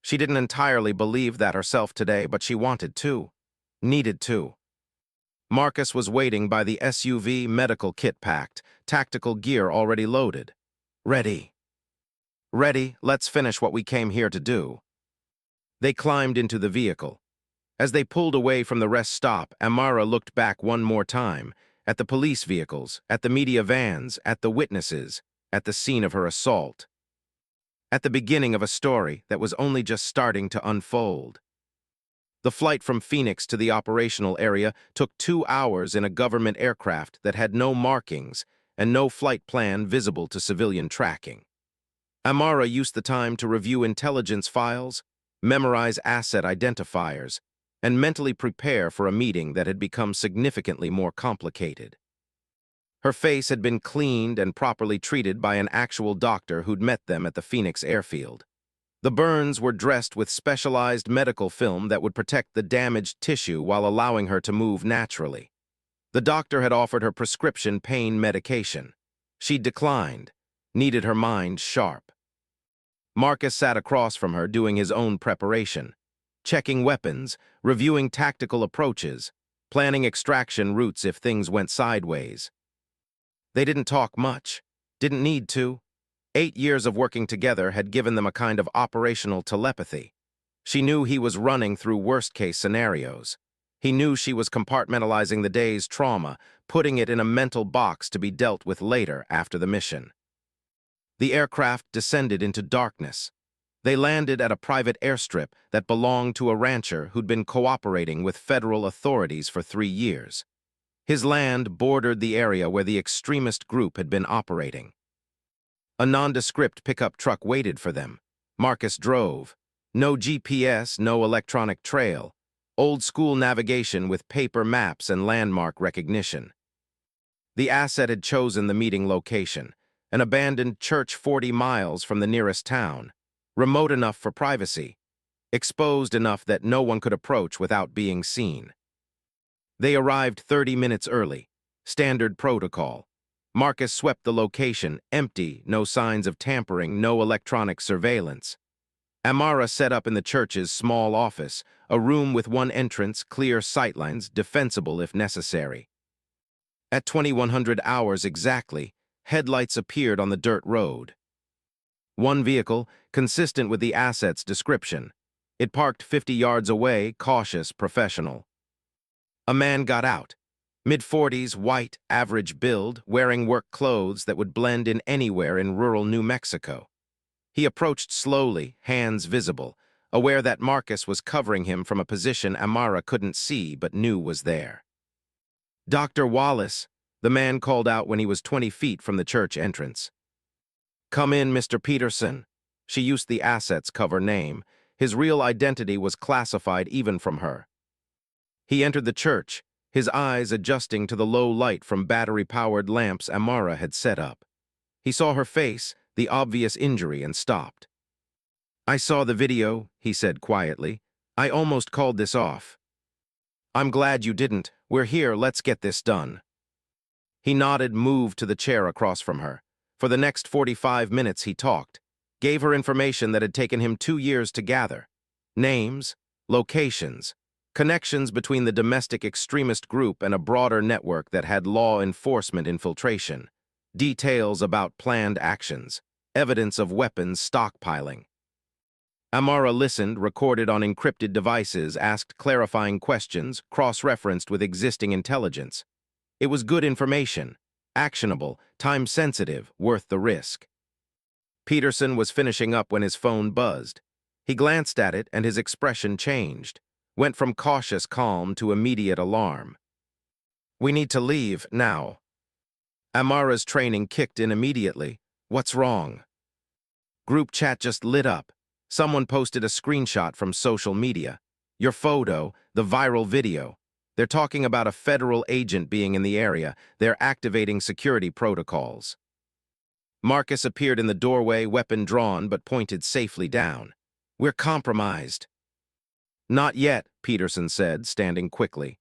She didn't entirely believe that herself today, but she wanted to, needed to. Marcus was waiting by the SUV, medical kit packed, tactical gear already loaded. Ready. Ready, let's finish what we came here to do. They climbed into the vehicle. As they pulled away from the rest stop, Amara looked back one more time, at the police vehicles, at the media vans, at the witnesses, at the scene of her assault. At the beginning of a story that was only just starting to unfold. The flight from Phoenix to the operational area took 2 hours in a government aircraft that had no markings and no flight plan visible to civilian tracking. Amara used the time to review intelligence files, memorize asset identifiers, and mentally prepare for a meeting that had become significantly more complicated. Her face had been cleaned and properly treated by an actual doctor who'd met them at the Phoenix airfield. The burns were dressed with specialized medical film that would protect the damaged tissue while allowing her to move naturally. The doctor had offered her prescription pain medication. She declined, needed her mind sharp. Marcus sat across from her doing his own preparation, checking weapons, reviewing tactical approaches, planning extraction routes if things went sideways. They didn't talk much, didn't need to. 8 years of working together had given them a kind of operational telepathy. She knew he was running through worst-case scenarios. He knew she was compartmentalizing the day's trauma, putting it in a mental box to be dealt with later after the mission. The aircraft descended into darkness. They landed at a private airstrip that belonged to a rancher who'd been cooperating with federal authorities for 3 years. His land bordered the area where the extremist group had been operating. A nondescript pickup truck waited for them. Marcus drove. No GPS, no electronic trail. Old-school navigation with paper maps and landmark recognition. The asset had chosen the meeting location, an abandoned church 40 miles from the nearest town, remote enough for privacy, exposed enough that no one could approach without being seen. They arrived 30 minutes early, standard protocol. Marcus swept the location, empty, no signs of tampering, no electronic surveillance. Amara set up in the church's small office, a room with one entrance, clear sightlines, defensible if necessary. At 2100 hours exactly, headlights appeared on the dirt road. One vehicle, consistent with the asset's description. It parked 50 yards away, cautious, professional. A man got out. Mid-40s, white, average build, wearing work clothes that would blend in anywhere in rural New Mexico. He approached slowly, hands visible, aware that Marcus was covering him from a position Amara couldn't see but knew was there. "Dr. Wallace," the man called out when he was 20 feet from the church entrance. "Come in, Mr. Peterson." She used the asset's cover name. His real identity was classified even from her. He entered the church, his eyes adjusting to the low light from battery-powered lamps Amara had set up. He saw her face, the obvious injury, and stopped. "I saw the video," he said quietly. "I almost called this off." "I'm glad you didn't. We're here, let's get this done." He nodded, moved to the chair across from her. For the next 45 minutes he talked, gave her information that had taken him 2 years to gather. Names, locations, connections between the domestic extremist group and a broader network that had law enforcement infiltration, details about planned actions, evidence of weapons stockpiling. Amara listened, recorded on encrypted devices, asked clarifying questions, cross-referenced with existing intelligence. It was good information, actionable, time-sensitive, worth the risk. Peterson was finishing up when his phone buzzed. He glanced at it and his expression changed, went from cautious calm to immediate alarm. "We need to leave, now." Amara's training kicked in immediately. "What's wrong?" Group chat just lit up. Someone posted a screenshot from social media. Your photo, the viral video. They're talking about a federal agent being in the area. They're activating security protocols. Marcus appeared in the doorway, weapon drawn, but pointed safely down. "We're compromised." "Not yet," Peterson said, standing quickly.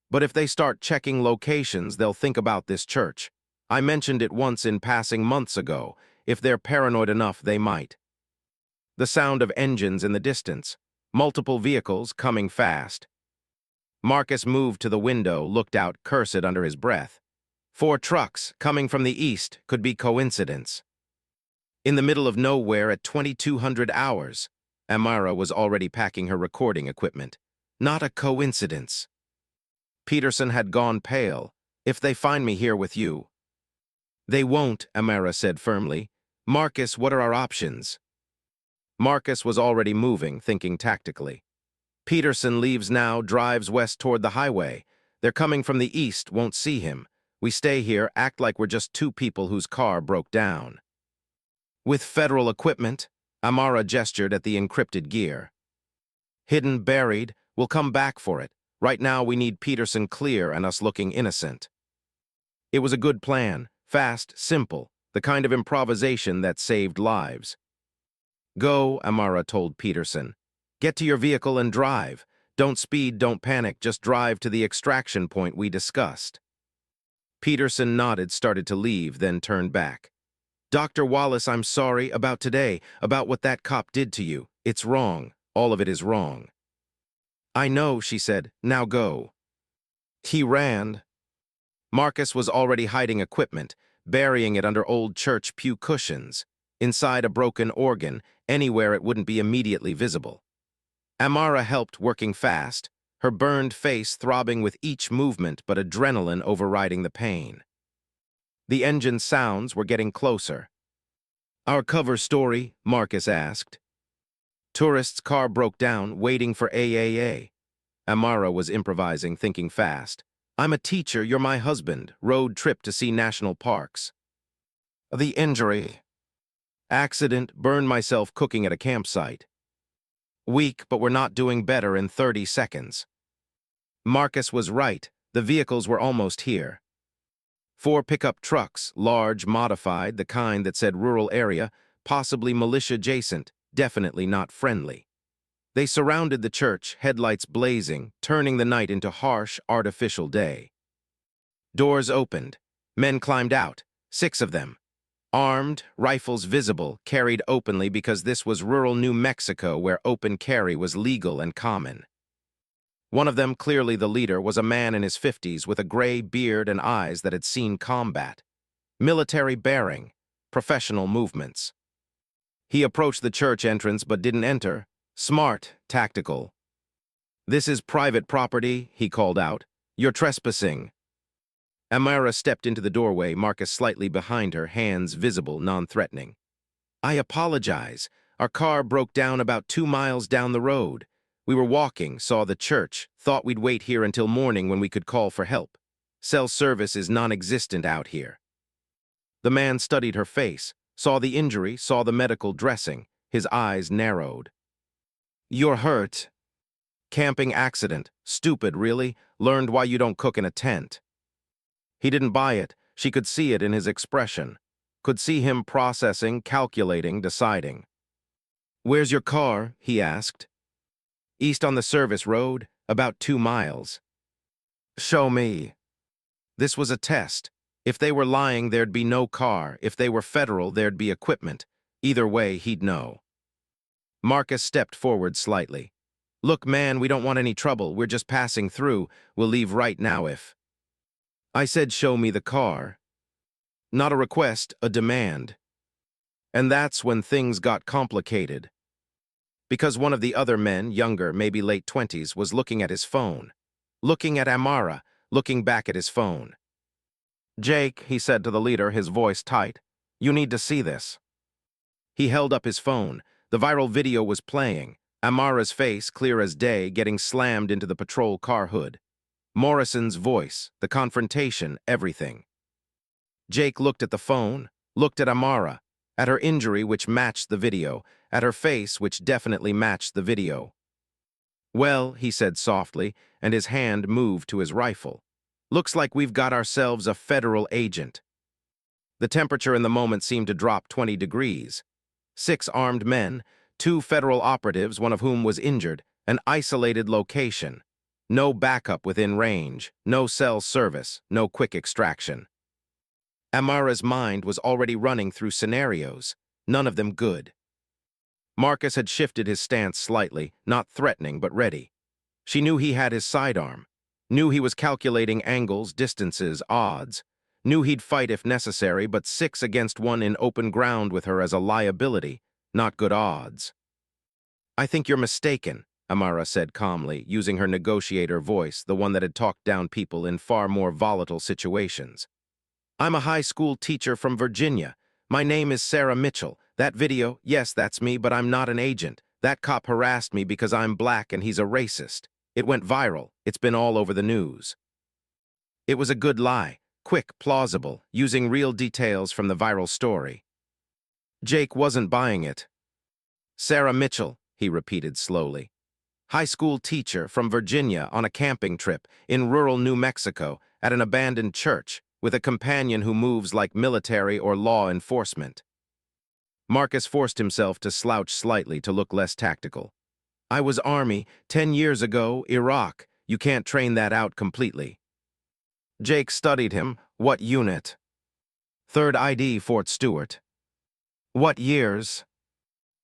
"But if they start checking locations, they'll think about this church. I mentioned it once in passing months ago. If they're paranoid enough, they might. The sound of engines in the distance. Multiple vehicles coming fast. Marcus moved to the window, looked out, cursed under his breath. 4 trucks coming from the east could be coincidence. In the middle of nowhere at 2200 hours, Amara was already packing her recording equipment. Not a coincidence. Peterson had gone pale. If they find me here with you. They won't, Amara said firmly. Marcus, what are our options? Marcus was already moving, thinking tactically. Peterson leaves now, drives west toward the highway. They're coming from the east, won't see him. We stay here, act like we're just 2 people whose car broke down. With federal equipment, Amara gestured at the encrypted gear. Hidden, buried, we'll come back for it. Right now we need Peterson clear and us looking innocent. It was a good plan, fast, simple, the kind of improvisation that saved lives. Go, Amara told Peterson. Get to your vehicle and drive. Don't speed, don't panic, just drive to the extraction point we discussed. Peterson nodded, started to leave, then turned back. Dr. Wallace, I'm sorry about today, about what that cop did to you. It's wrong. All of it is wrong. I know, she said. Now go. He ran. Marcus was already hiding equipment, burying it under old church pew cushions, inside a broken organ, anywhere it wouldn't be immediately visible. Amara helped, working fast, her burned face throbbing with each movement but adrenaline overriding the pain. The engine sounds were getting closer. Our cover story, Marcus asked. Tourist's car broke down, waiting for AAA. Amara was improvising, thinking fast. I'm a teacher, you're my husband. Road trip to see national parks. The injury. Accident, burned myself cooking at a campsite. Weak, but we're not doing better in 30 seconds. Marcus was right. The vehicles were almost here. 4 pickup trucks, large, modified, the kind that said rural area, possibly militia-adjacent, definitely not friendly. They surrounded the church, headlights blazing, turning the night into harsh, artificial day. Doors opened. Men climbed out, 6 of them. Armed, rifles visible, carried openly because this was rural New Mexico where open carry was legal and common. One of them, clearly the leader, was a man in his 50s with a gray beard and eyes that had seen combat. Military bearing, professional movements. He approached the church entrance but didn't enter. Smart, tactical. This is private property, he called out. You're trespassing. Amara stepped into the doorway, Marcus slightly behind her, hands visible, non-threatening. I apologize. Our car broke down about 2 miles down the road. We were walking, saw the church, thought we'd wait here until morning when we could call for help. Cell service is non-existent out here. The man studied her face, saw the injury, saw the medical dressing. His eyes narrowed. You're hurt. Camping accident. Stupid, really. Learned why you don't cook in a tent. He didn't buy it. She could see it in his expression. Could see him processing, calculating, deciding. Where's your car? He asked. East on the service road, about 2 miles. Show me. This was a test. If they were lying, there'd be no car. If they were federal, there'd be equipment. Either way, he'd know. Marcus stepped forward slightly. Look, man, we don't want any trouble. We're just passing through. We'll leave right now if... I said show me the car. Not a request, a demand. And that's when things got complicated. Because one of the other men, younger, maybe late 20s, was looking at his phone. Looking at Amara, looking back at his phone. Jake, he said to the leader, his voice tight, you need to see this. He held up his phone. The viral video was playing. Amara's face, clear as day, getting slammed into the patrol car hood. Morrison's voice, the confrontation, everything. Jake looked at the phone, looked at Amara, at her injury which matched the video, at her face which definitely matched the video. Well, he said softly, and his hand moved to his rifle. Looks like we've got ourselves a federal agent. The temperature in the moment seemed to drop 20 degrees. 6 armed men, 2 federal operatives, one of whom was injured, an isolated location. No backup within range, no cell service, no quick extraction. Amara's mind was already running through scenarios, none of them good. Marcus had shifted his stance slightly, not threatening but ready. She knew he had his sidearm, knew he was calculating angles, distances, odds, knew he'd fight if necessary, but 6 against 1 in open ground with her as a liability, not good odds. "I think you're mistaken," Amara said calmly, using her negotiator voice, the one that had talked down people in far more volatile situations. "I'm a high school teacher from Virginia. My name is Sarah Mitchell. That video, yes, that's me, but I'm not an agent. That cop harassed me because I'm black and he's a racist. It went viral. It's been all over the news." It was a good lie, quick, plausible, using real details from the viral story. Jake wasn't buying it. "Sarah Mitchell," he repeated slowly. "High school teacher from Virginia on a camping trip in rural New Mexico at an abandoned church with a companion who moves like military or law enforcement." Marcus forced himself to slouch slightly to look less tactical. "I was Army, 10 years ago, Iraq. You can't train that out completely." Jake studied him. "What unit?" "3rd ID, Fort Stewart." "What years?"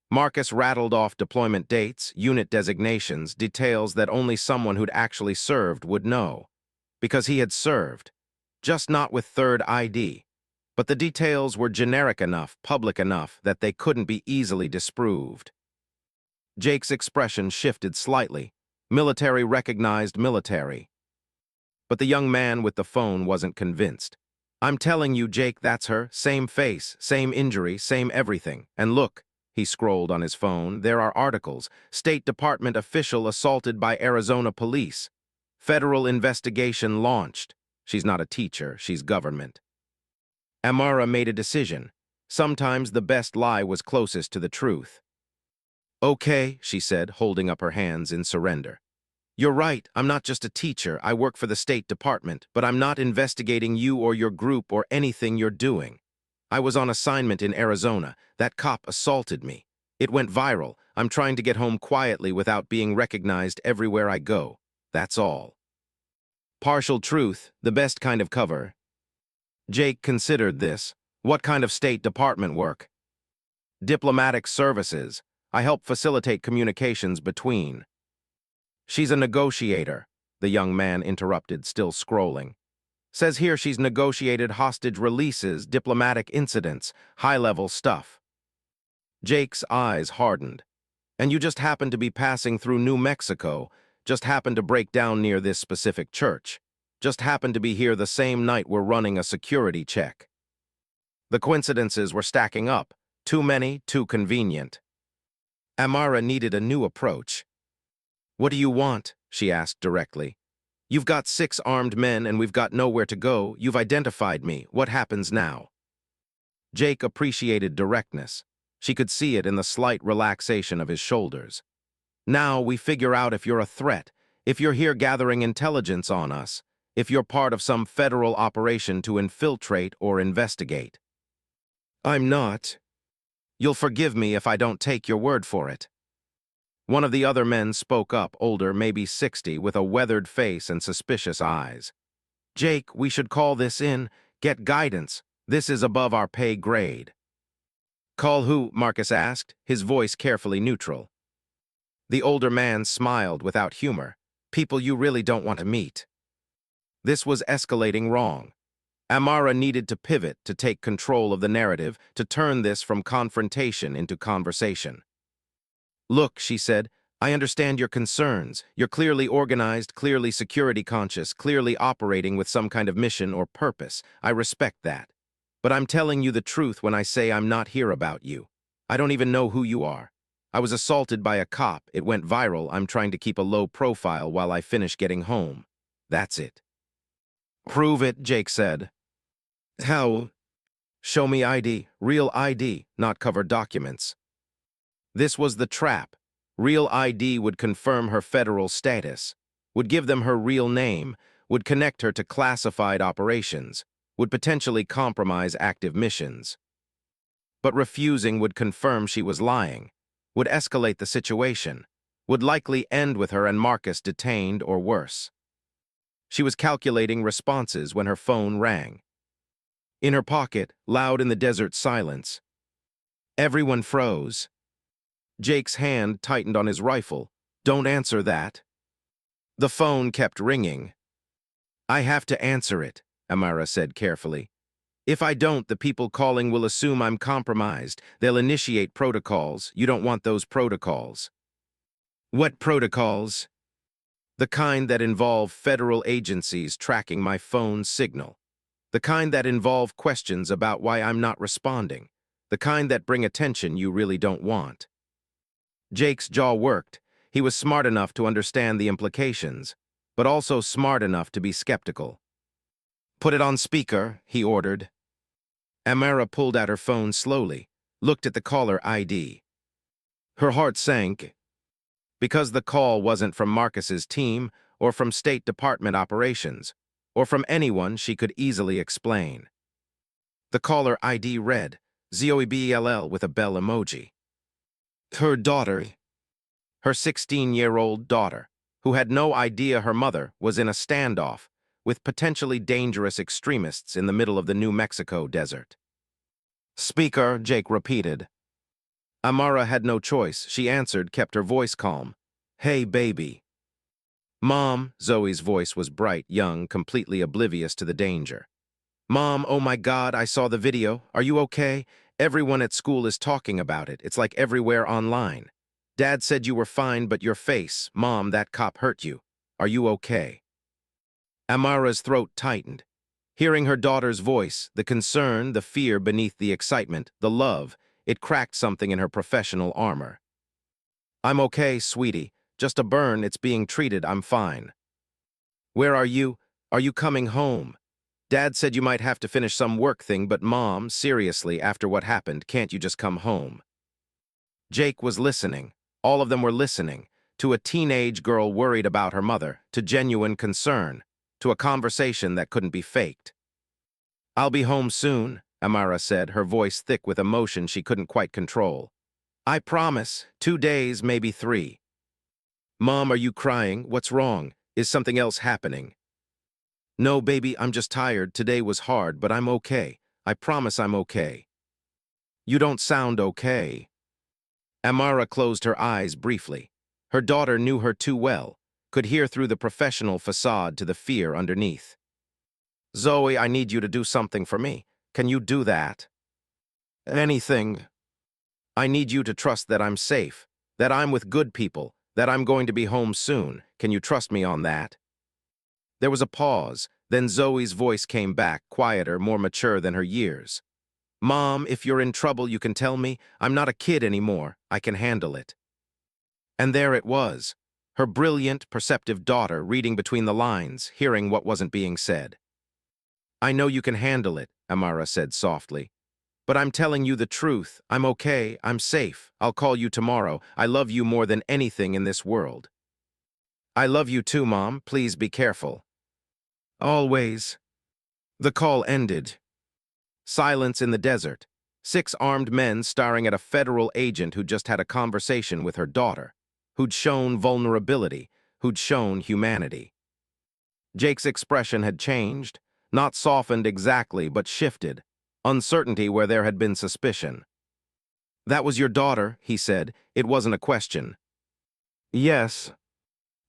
Marcus rattled off deployment dates, unit designations, details that only someone who'd actually served would know. Because he had served. Just not with 3rd ID. But the details were generic enough, public enough, that they couldn't be easily disproved. Jake's expression shifted slightly. Military recognized military. But the young man with the phone wasn't convinced. "I'm telling you, Jake, that's her. Same face, same injury, same everything. And look," he scrolled on his phone, "there are articles. State Department official assaulted by Arizona police. Federal investigation launched." She's not a teacher, she's government. Amara made a decision. Sometimes the best lie was closest to the truth. "Okay," she said, holding up her hands in surrender. "You're right, I'm not just a teacher, I work for the State Department, but I'm not investigating you or your group or anything you're doing. I was on assignment in Arizona. That cop assaulted me. It went viral. I'm trying to get home quietly without being recognized everywhere I go. That's all." Partial truth, the best kind of cover. Jake considered this. "What kind of State Department work?" "Diplomatic services. I help facilitate communications between." "She's a negotiator," the young man interrupted, still scrolling. "Says here she's negotiated hostage releases, diplomatic incidents, high-level stuff." Jake's eyes hardened. "And you just happened to be passing through New Mexico, just happened to break down near this specific church, just happened to be here the same night we're running a security check." The coincidences were stacking up. Too many, too convenient. Amara needed a new approach. "What do you want?" she asked directly. "You've got 6 armed men and we've got nowhere to go. You've identified me. What happens now?" Jake appreciated directness. She could see it in the slight relaxation of his shoulders. "Now we figure out if you're a threat, if you're here gathering intelligence on us, if you're part of some federal operation to infiltrate or investigate." "I'm not." "You'll forgive me if I don't take your word for it." One of the other men spoke up, older, maybe 60, with a weathered face and suspicious eyes. "Jake, we should call this in, get guidance. This is above our pay grade." "Call who?" Marcus asked, his voice carefully neutral. The older man smiled without humor. "People you really don't want to meet." This was escalating wrong. Amara needed to pivot, to take control of the narrative, to turn this from confrontation into conversation. "Look," she said, "I understand your concerns. You're clearly organized, clearly security conscious, clearly operating with some kind of mission or purpose. I respect that. But I'm telling you the truth when I say I'm not here about you. I don't even know who you are. I was assaulted by a cop. It went viral. I'm trying to keep a low profile while I finish getting home. That's it." "Prove it," Jake said. "How?" "Show me ID, real ID, not covered documents." This was the trap. Real ID would confirm her federal status, would give them her real name, would connect her to classified operations, would potentially compromise active missions. But refusing would confirm she was lying, would escalate the situation, would likely end with her and Marcus detained or worse. She was calculating responses when her phone rang. In her pocket, loud in the desert silence. Everyone froze. Jake's hand tightened on his rifle. Don't answer that. The phone kept ringing. I have to answer it, Amara said carefully. If I don't, the people calling will assume I'm compromised. They'll initiate protocols. You don't want those protocols. What protocols? The kind that involve federal agencies tracking my phone signal. The kind that involve questions about why I'm not responding. The kind that bring attention you really don't want. Jake's jaw worked. He was smart enough to understand the implications, but also smart enough to be skeptical. Put it on speaker, he ordered. Amara pulled out her phone slowly, looked at the caller ID. Her heart sank. Because the call wasn't from Marcus's team, or from State Department operations, or from anyone she could easily explain. The caller ID read, ZOEBELL with a bell emoji. Her daughter. Her 16-year-old daughter, who had no idea her mother was in a standoff with potentially dangerous extremists in the middle of the New Mexico desert. Speaker, Jake repeated. Amara had no choice. She answered, kept her voice calm. Hey, baby. Mom, Zoe's voice was bright, young, completely oblivious to the danger. Mom, oh my God, I saw the video. Are you okay? Everyone at school is talking about it. It's like everywhere online. Dad said you were fine, but your face, Mom, that cop hurt you. Are you okay? Amara's throat tightened. Hearing her daughter's voice, the concern, the fear beneath the excitement, the love, it cracked something in her professional armor. I'm okay, sweetie. Just a burn, it's being treated, I'm fine. Where are you? Are you coming home? Dad said you might have to finish some work thing, but Mom, seriously, after what happened, can't you just come home? Jake was listening. All of them were listening. To a teenage girl worried about her mother, to genuine concern, to a conversation that couldn't be faked. I'll be home soon, Amara said, her voice thick with emotion she couldn't quite control. I promise, 2 days, maybe 3. Mom, are you crying? What's wrong? Is something else happening? No, baby, I'm just tired. Today was hard, but I'm okay. I promise I'm okay. You don't sound okay. Amara closed her eyes briefly. Her daughter knew her too well, could hear through the professional facade to the fear underneath. Zoe, I need you to do something for me. Can you do that? Anything. I need you to trust that I'm safe, that I'm with good people, that I'm going to be home soon. Can you trust me on that? There was a pause, then Zoe's voice came back, quieter, more mature than her years. Mom, if you're in trouble, you can tell me. I'm not a kid anymore. I can handle it. And there it was, her brilliant, perceptive daughter reading between the lines, hearing what wasn't being said. I know you can handle it, Amara said softly. But I'm telling you the truth. I'm okay. I'm safe. I'll call you tomorrow. I love you more than anything in this world. I love you too, Mom. Please be careful. Always. The call ended. Silence in the desert. 6 armed men staring at a federal agent who just had a conversation with her daughter, who'd shown vulnerability, who'd shown humanity. Jake's expression had changed, not softened exactly, but shifted, uncertainty where there had been suspicion. That was your daughter, he said. It wasn't a question. Yes.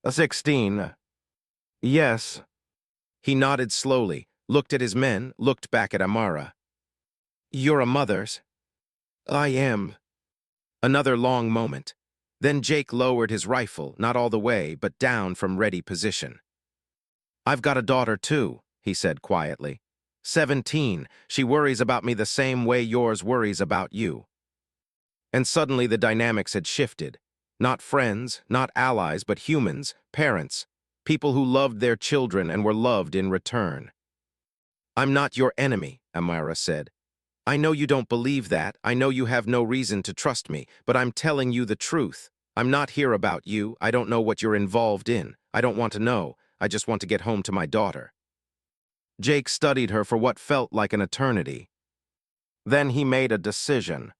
16. Yes. He nodded slowly, looked at his men, looked back at Amara. You're a mother's. I am. Another long moment. Then Jake lowered his rifle, not all the way, but down from ready position. I've got a daughter too, he said quietly. 17. She worries about me the same way yours worries about you. And suddenly the dynamics had shifted. Not friends, not allies, but humans, parents, people who loved their children and were loved in return. I'm not your enemy, Amara said. I know you don't believe that. I know you have no reason to trust me, but I'm telling you the truth. I'm not here about you. I don't know what you're involved in. I don't want to know. I just want to get home to my daughter. Jake studied her for what felt like an eternity. Then he made a decision.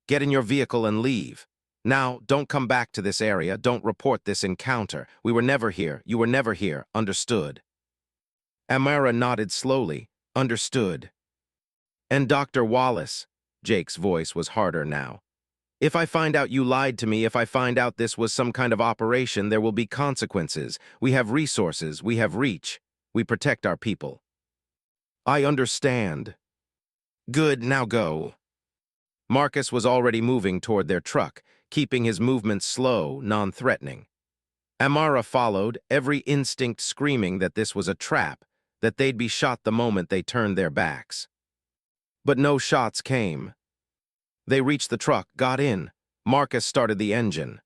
Get in your vehicle and leave. Now, don't come back to this area. Don't report this encounter. We were never here. You were never here. Understood? Amara nodded slowly. Understood. And Dr. Wallace, Jake's voice was harder now. If I find out you lied to me, if I find out this was some kind of operation, there will be consequences. We have resources, we have reach. We protect our people. I understand. Good, now go. Marcus was already moving toward their truck, keeping his movements slow, non-threatening. Amara followed, every instinct screaming that this was a trap, that they'd be shot the moment they turned their backs. But no shots came. They reached the truck, got in. Marcus started the engine.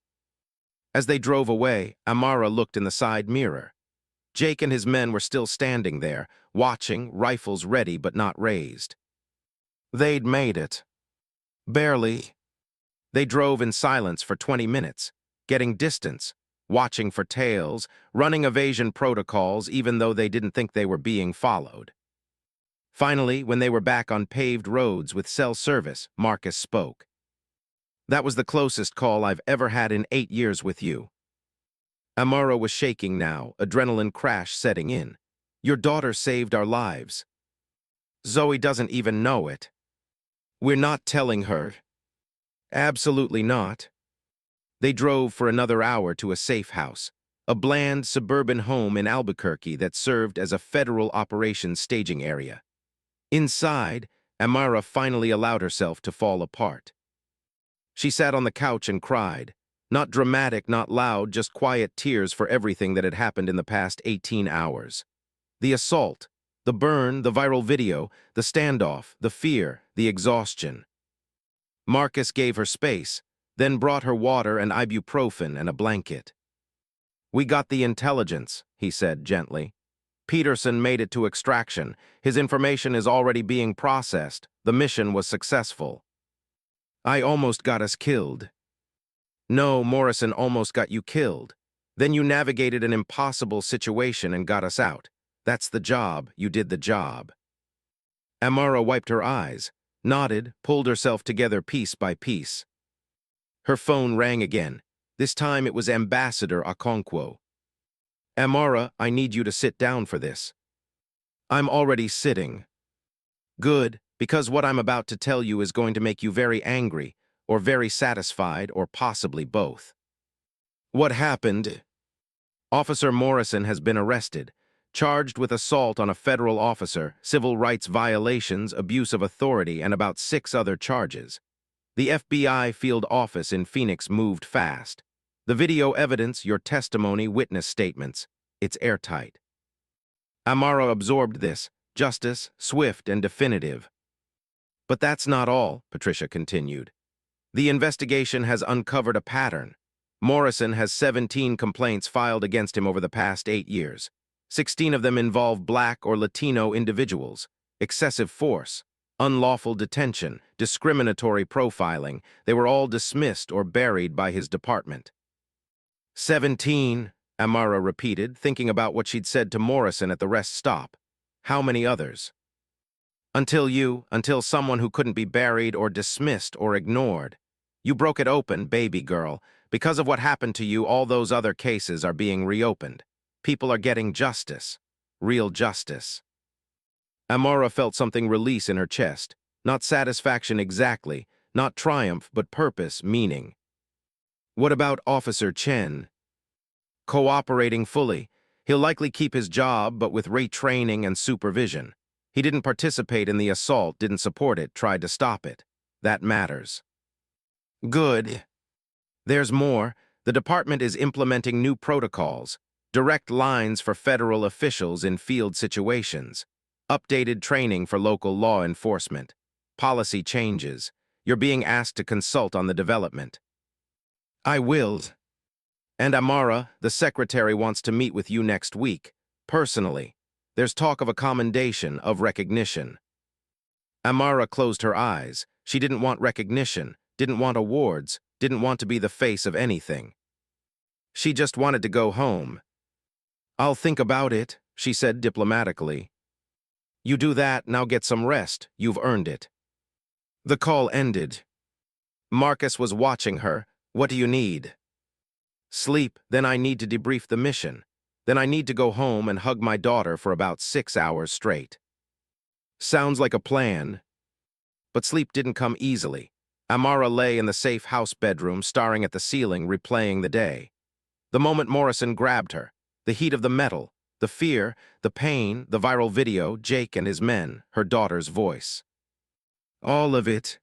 As they drove away, Amara looked in the side mirror. Jake and his men were still standing there, watching, rifles ready but not raised. They'd made it. Barely. They drove in silence for 20 minutes, getting distance, watching for tails, running evasion protocols even though they didn't think they were being followed. Finally, when they were back on paved roads with cell service, Marcus spoke. That was the closest call I've ever had in 8 years with you. Amara was shaking now, adrenaline crash setting in. Your daughter saved our lives. Zoe doesn't even know it. We're not telling her. Absolutely not. They drove for another hour to a safe house, a bland suburban home in Albuquerque that served as a federal operations staging area. Inside, Amara finally allowed herself to fall apart. She sat on the couch and cried. Not dramatic, not loud, just quiet tears for everything that had happened in the past 18 hours. The assault, the burn, the viral video, the standoff, the fear, the exhaustion. Marcus gave her space, then brought her water and ibuprofen and a blanket. We got the intelligence, he said gently. Peterson made it to extraction. His information is already being processed. The mission was successful. I almost got us killed. No, Morrison almost got you killed. Then you navigated an impossible situation and got us out. That's the job. You did the job. Amara wiped her eyes, nodded, pulled herself together piece by piece. Her phone rang again. This time it was Ambassador Okonkwo. Amara, I need you to sit down for this. I'm already sitting. Good, because what I'm about to tell you is going to make you very angry, or very satisfied, or possibly both. What happened? Officer Morrison has been arrested, charged with assault on a federal officer, civil rights violations, abuse of authority, and about 6 other charges. The FBI field office in Phoenix moved fast. The video evidence, your testimony, witness statements. It's airtight. Amara absorbed this. Justice, swift and definitive. But that's not all, Patricia continued. The investigation has uncovered a pattern. Morrison has 17 complaints filed against him over the past 8 years. 16 of them involve Black or Latino individuals. Excessive force, unlawful detention, discriminatory profiling. They were all dismissed or buried by his department. 17, Amara repeated, thinking about what she'd said to Morrison at the rest stop. How many others? Until someone who couldn't be buried or dismissed or ignored. You broke it open, baby girl. Because of what happened to you, all those other cases are being reopened. People are getting justice. Real justice. Amara felt something release in her chest. Not satisfaction exactly, not triumph, but purpose, meaning. What about Officer Chen? Cooperating fully. He'll likely keep his job, but with retraining and supervision. He didn't participate in the assault, didn't support it, tried to stop it. That matters. Good. There's more. The department is implementing new protocols, direct lines for federal officials in field situations, updated training for local law enforcement, policy changes. You're being asked to consult on the development. I will. And Amara, the secretary, wants to meet with you next week, personally. There's talk of a commendation, of recognition. Amara closed her eyes. She didn't want recognition, didn't want awards, didn't want to be the face of anything. She just wanted to go home. I'll think about it, she said diplomatically. You do that, now get some rest. You've earned it. The call ended. Marcus was watching her. What do you need? Sleep, then I need to debrief the mission. Then I need to go home and hug my daughter for about 6 hours straight. Sounds like a plan. But sleep didn't come easily. Amara lay in the safe house bedroom, staring at the ceiling, replaying the day. The moment Morrison grabbed her, the heat of the metal, the fear, the pain, the viral video, Jake and his men, her daughter's voice. All of it.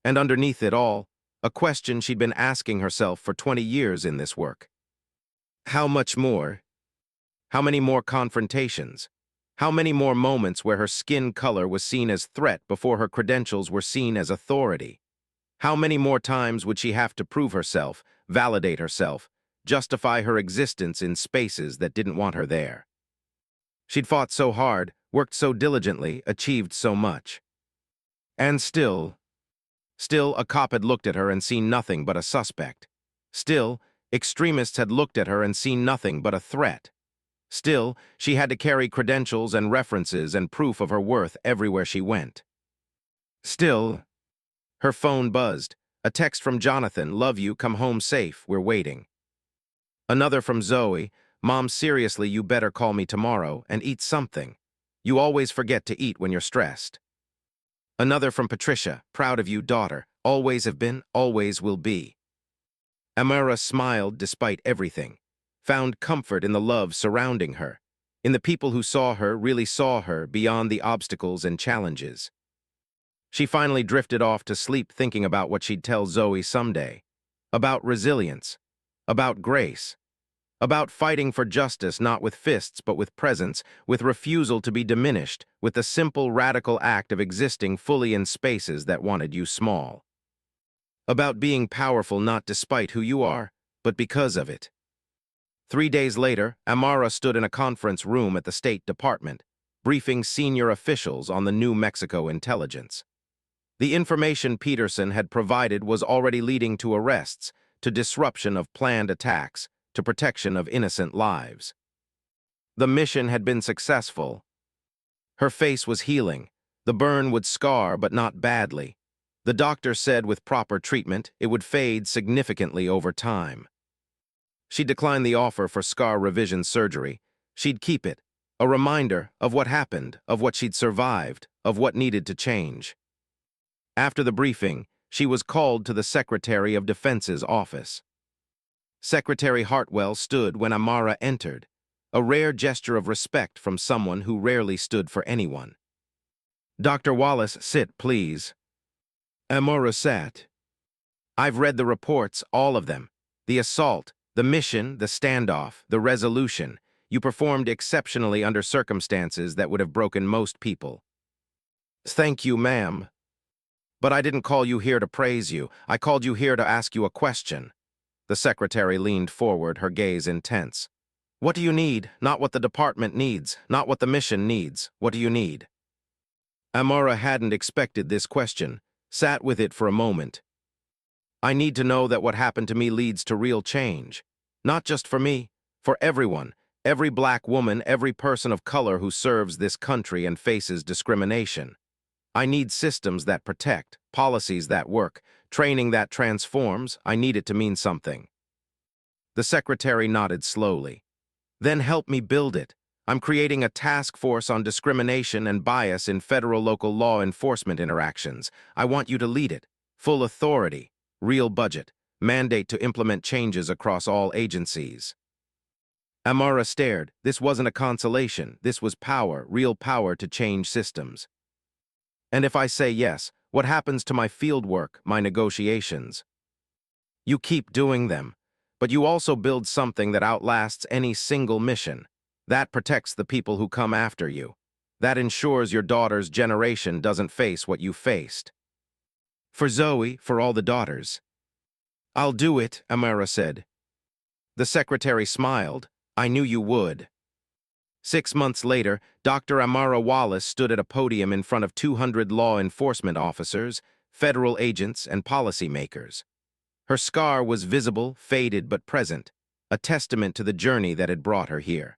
And underneath it all, a question she'd been asking herself for 20 years in this work. How much more? How many more confrontations? How many more moments where her skin color was seen as threat before her credentials were seen as authority? How many more times would she have to prove herself, validate herself, justify her existence in spaces that didn't want her there? She'd fought so hard, worked so diligently, achieved so much. And still, a cop had looked at her and seen nothing but a suspect. Still, extremists had looked at her and seen nothing but a threat. Still, she had to carry credentials and references and proof of her worth everywhere she went. Still, her phone buzzed. A text from Jonathan, "Love you, come home safe, we're waiting." Another from Zoe, "Mom, seriously, you better call me tomorrow and eat something. You always forget to eat when you're stressed." Another from Patricia, "Proud of you, daughter. Always have been, always will be." Amara smiled despite everything, found comfort in the love surrounding her, in the people who saw her, really saw her, beyond the obstacles and challenges. She finally drifted off to sleep thinking about what she'd tell Zoe someday, about resilience, about grace, about fighting for justice not with fists but with presence, with refusal to be diminished, with the simple radical act of existing fully in spaces that wanted you small. About being powerful not despite who you are, but because of it. 3 days later, Amara stood in a conference room at the State Department, briefing senior officials on the New Mexico intelligence. The information Peterson had provided was already leading to arrests, to disruption of planned attacks, to protection of innocent lives. The mission had been successful. Her face was healing. The burn would scar, but not badly. The doctor said with proper treatment, it would fade significantly over time. She declined the offer for scar revision surgery. She'd keep it, a reminder of what happened, of what she'd survived, of what needed to change. After the briefing, she was called to the Secretary of Defense's office. Secretary Hartwell stood when Amara entered, a rare gesture of respect from someone who rarely stood for anyone. "Dr. Wallace, sit, please." Amara sat. "I've read the reports, all of them. The assault, the mission, the standoff, the resolution. You performed exceptionally under circumstances that would have broken most people." "Thank you, ma'am. But I didn't call you here to praise you. I called you here to ask you a question." The secretary leaned forward, her gaze intense. "What do you need? Not what the department needs, not what the mission needs. What do you need?" Amara hadn't expected this question, sat with it for a moment. "I need to know that what happened to me leads to real change. Not just for me, for everyone, every black woman, every person of color who serves this country and faces discrimination. I need systems that protect, policies that work, training that transforms. I need it to mean something." The secretary nodded slowly. "Then help me build it. I'm creating a task force on discrimination and bias in federal local law enforcement interactions. I want you to lead it. Full authority, real budget, mandate to implement changes across all agencies." Amara stared. This wasn't a consolation. This was power, real power to change systems. "And if I say yes, what happens to my field work, my negotiations?" "You keep doing them, but you also build something that outlasts any single mission. That protects the people who come after you. That ensures your daughter's generation doesn't face what you faced." "For Zoe, for all the daughters." "I'll do it," Amara said. The secretary smiled. "I knew you would." 6 months later, Dr. Amara Wallace stood at a podium in front of 200 law enforcement officers, federal agents, and policymakers. Her scar was visible, faded but present, a testament to the journey that had brought her here.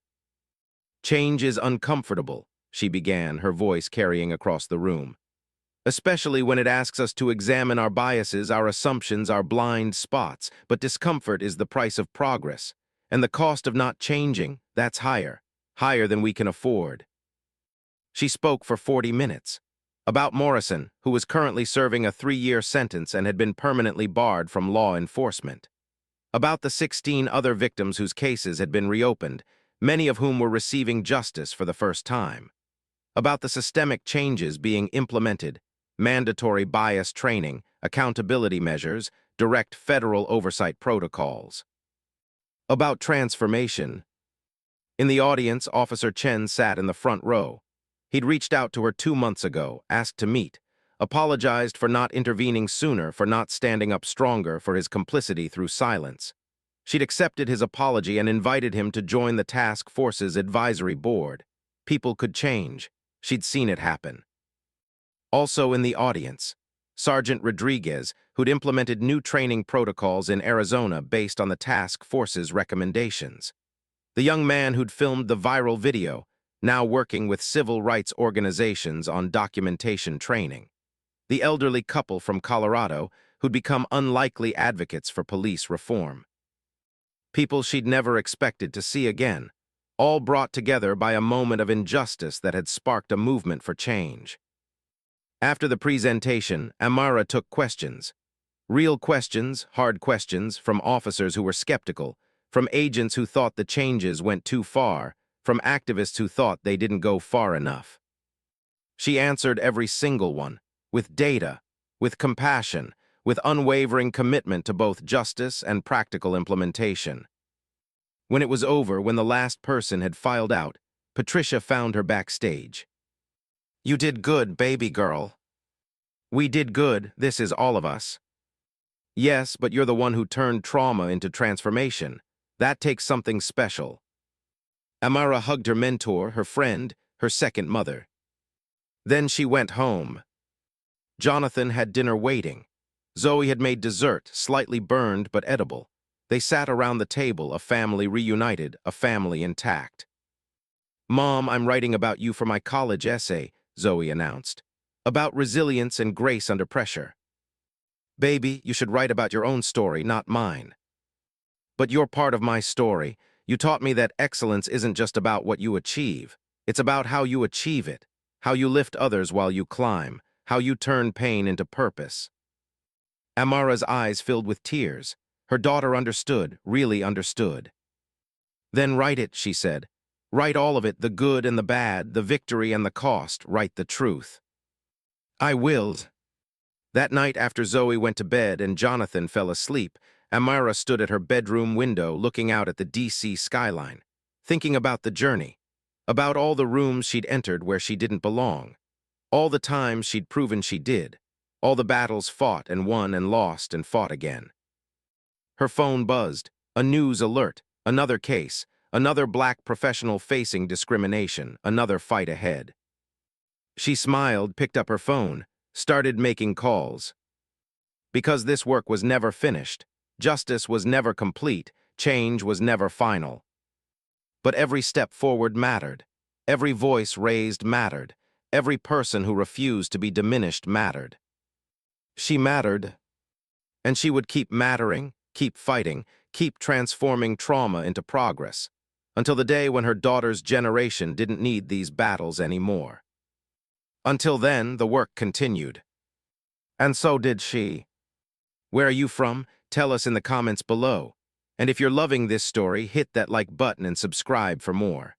"Change is uncomfortable," she began, her voice carrying across the room. "Especially when it asks us to examine our biases, our assumptions, our blind spots. But discomfort is the price of progress. And the cost of not changing, that's higher than we can afford." She spoke for 40 minutes. About Morrison, who was currently serving a 3-year sentence and had been permanently barred from law enforcement. About the 16 other victims whose cases had been reopened, many of whom were receiving justice for the first time. About the systemic changes being implemented, mandatory bias training, accountability measures, direct federal oversight protocols. About transformation. In the audience, Officer Chen sat in the front row. He'd reached out to her 2 months ago, asked to meet, apologized for not intervening sooner, for not standing up stronger, for his complicity through silence. She'd accepted his apology and invited him to join the task force's advisory board. People could change. She'd seen it happen. Also in the audience, Sergeant Rodriguez, who'd implemented new training protocols in Arizona based on the task force's recommendations. The young man who'd filmed the viral video, now working with civil rights organizations on documentation training. The elderly couple from Colorado who'd become unlikely advocates for police reform. People she'd never expected to see again, all brought together by a moment of injustice that had sparked a movement for change. After the presentation, Amara took questions. Real questions, hard questions, from officers who were skeptical, from agents who thought the changes went too far, from activists who thought they didn't go far enough. She answered every single one, with data, with compassion, with unwavering commitment to both justice and practical implementation. When it was over, when the last person had filed out, Patricia found her backstage. "You did good, baby girl." "We did good, this is all of us." "Yes, but you're the one who turned trauma into transformation. That takes something special." Amara hugged her mentor, her friend, her second mother. Then she went home. Jonathan had dinner waiting. Zoe had made dessert, slightly burned but edible. They sat around the table, a family reunited, a family intact. "Mom, I'm writing about you for my college essay," Zoe announced. "About resilience and grace under pressure." "Baby, you should write about your own story, not mine." "But you're part of my story. You taught me that excellence isn't just about what you achieve. It's about how you achieve it, how you lift others while you climb, how you turn pain into purpose." Amara's eyes filled with tears. Her daughter understood, really understood. "Then write it," she said. "Write all of it, the good and the bad, the victory and the cost. Write the truth." "I will." That night after Zoe went to bed and Jonathan fell asleep, Amara stood at her bedroom window looking out at the DC skyline, thinking about the journey, about all the rooms she'd entered where she didn't belong, all the times she'd proven she did, all the battles fought and won and lost and fought again. Her phone buzzed, a news alert, another case, another black professional facing discrimination, another fight ahead. She smiled, picked up her phone, started making calls. Because this work was never finished, justice was never complete, change was never final. But every step forward mattered. Every voice raised mattered. Every person who refused to be diminished mattered. She mattered. And she would keep mattering, keep fighting, keep transforming trauma into progress, until the day when her daughter's generation didn't need these battles anymore. Until then, the work continued. And so did she. Where are you from? Tell us in the comments below. And if you're loving this story, hit that like button and subscribe for more.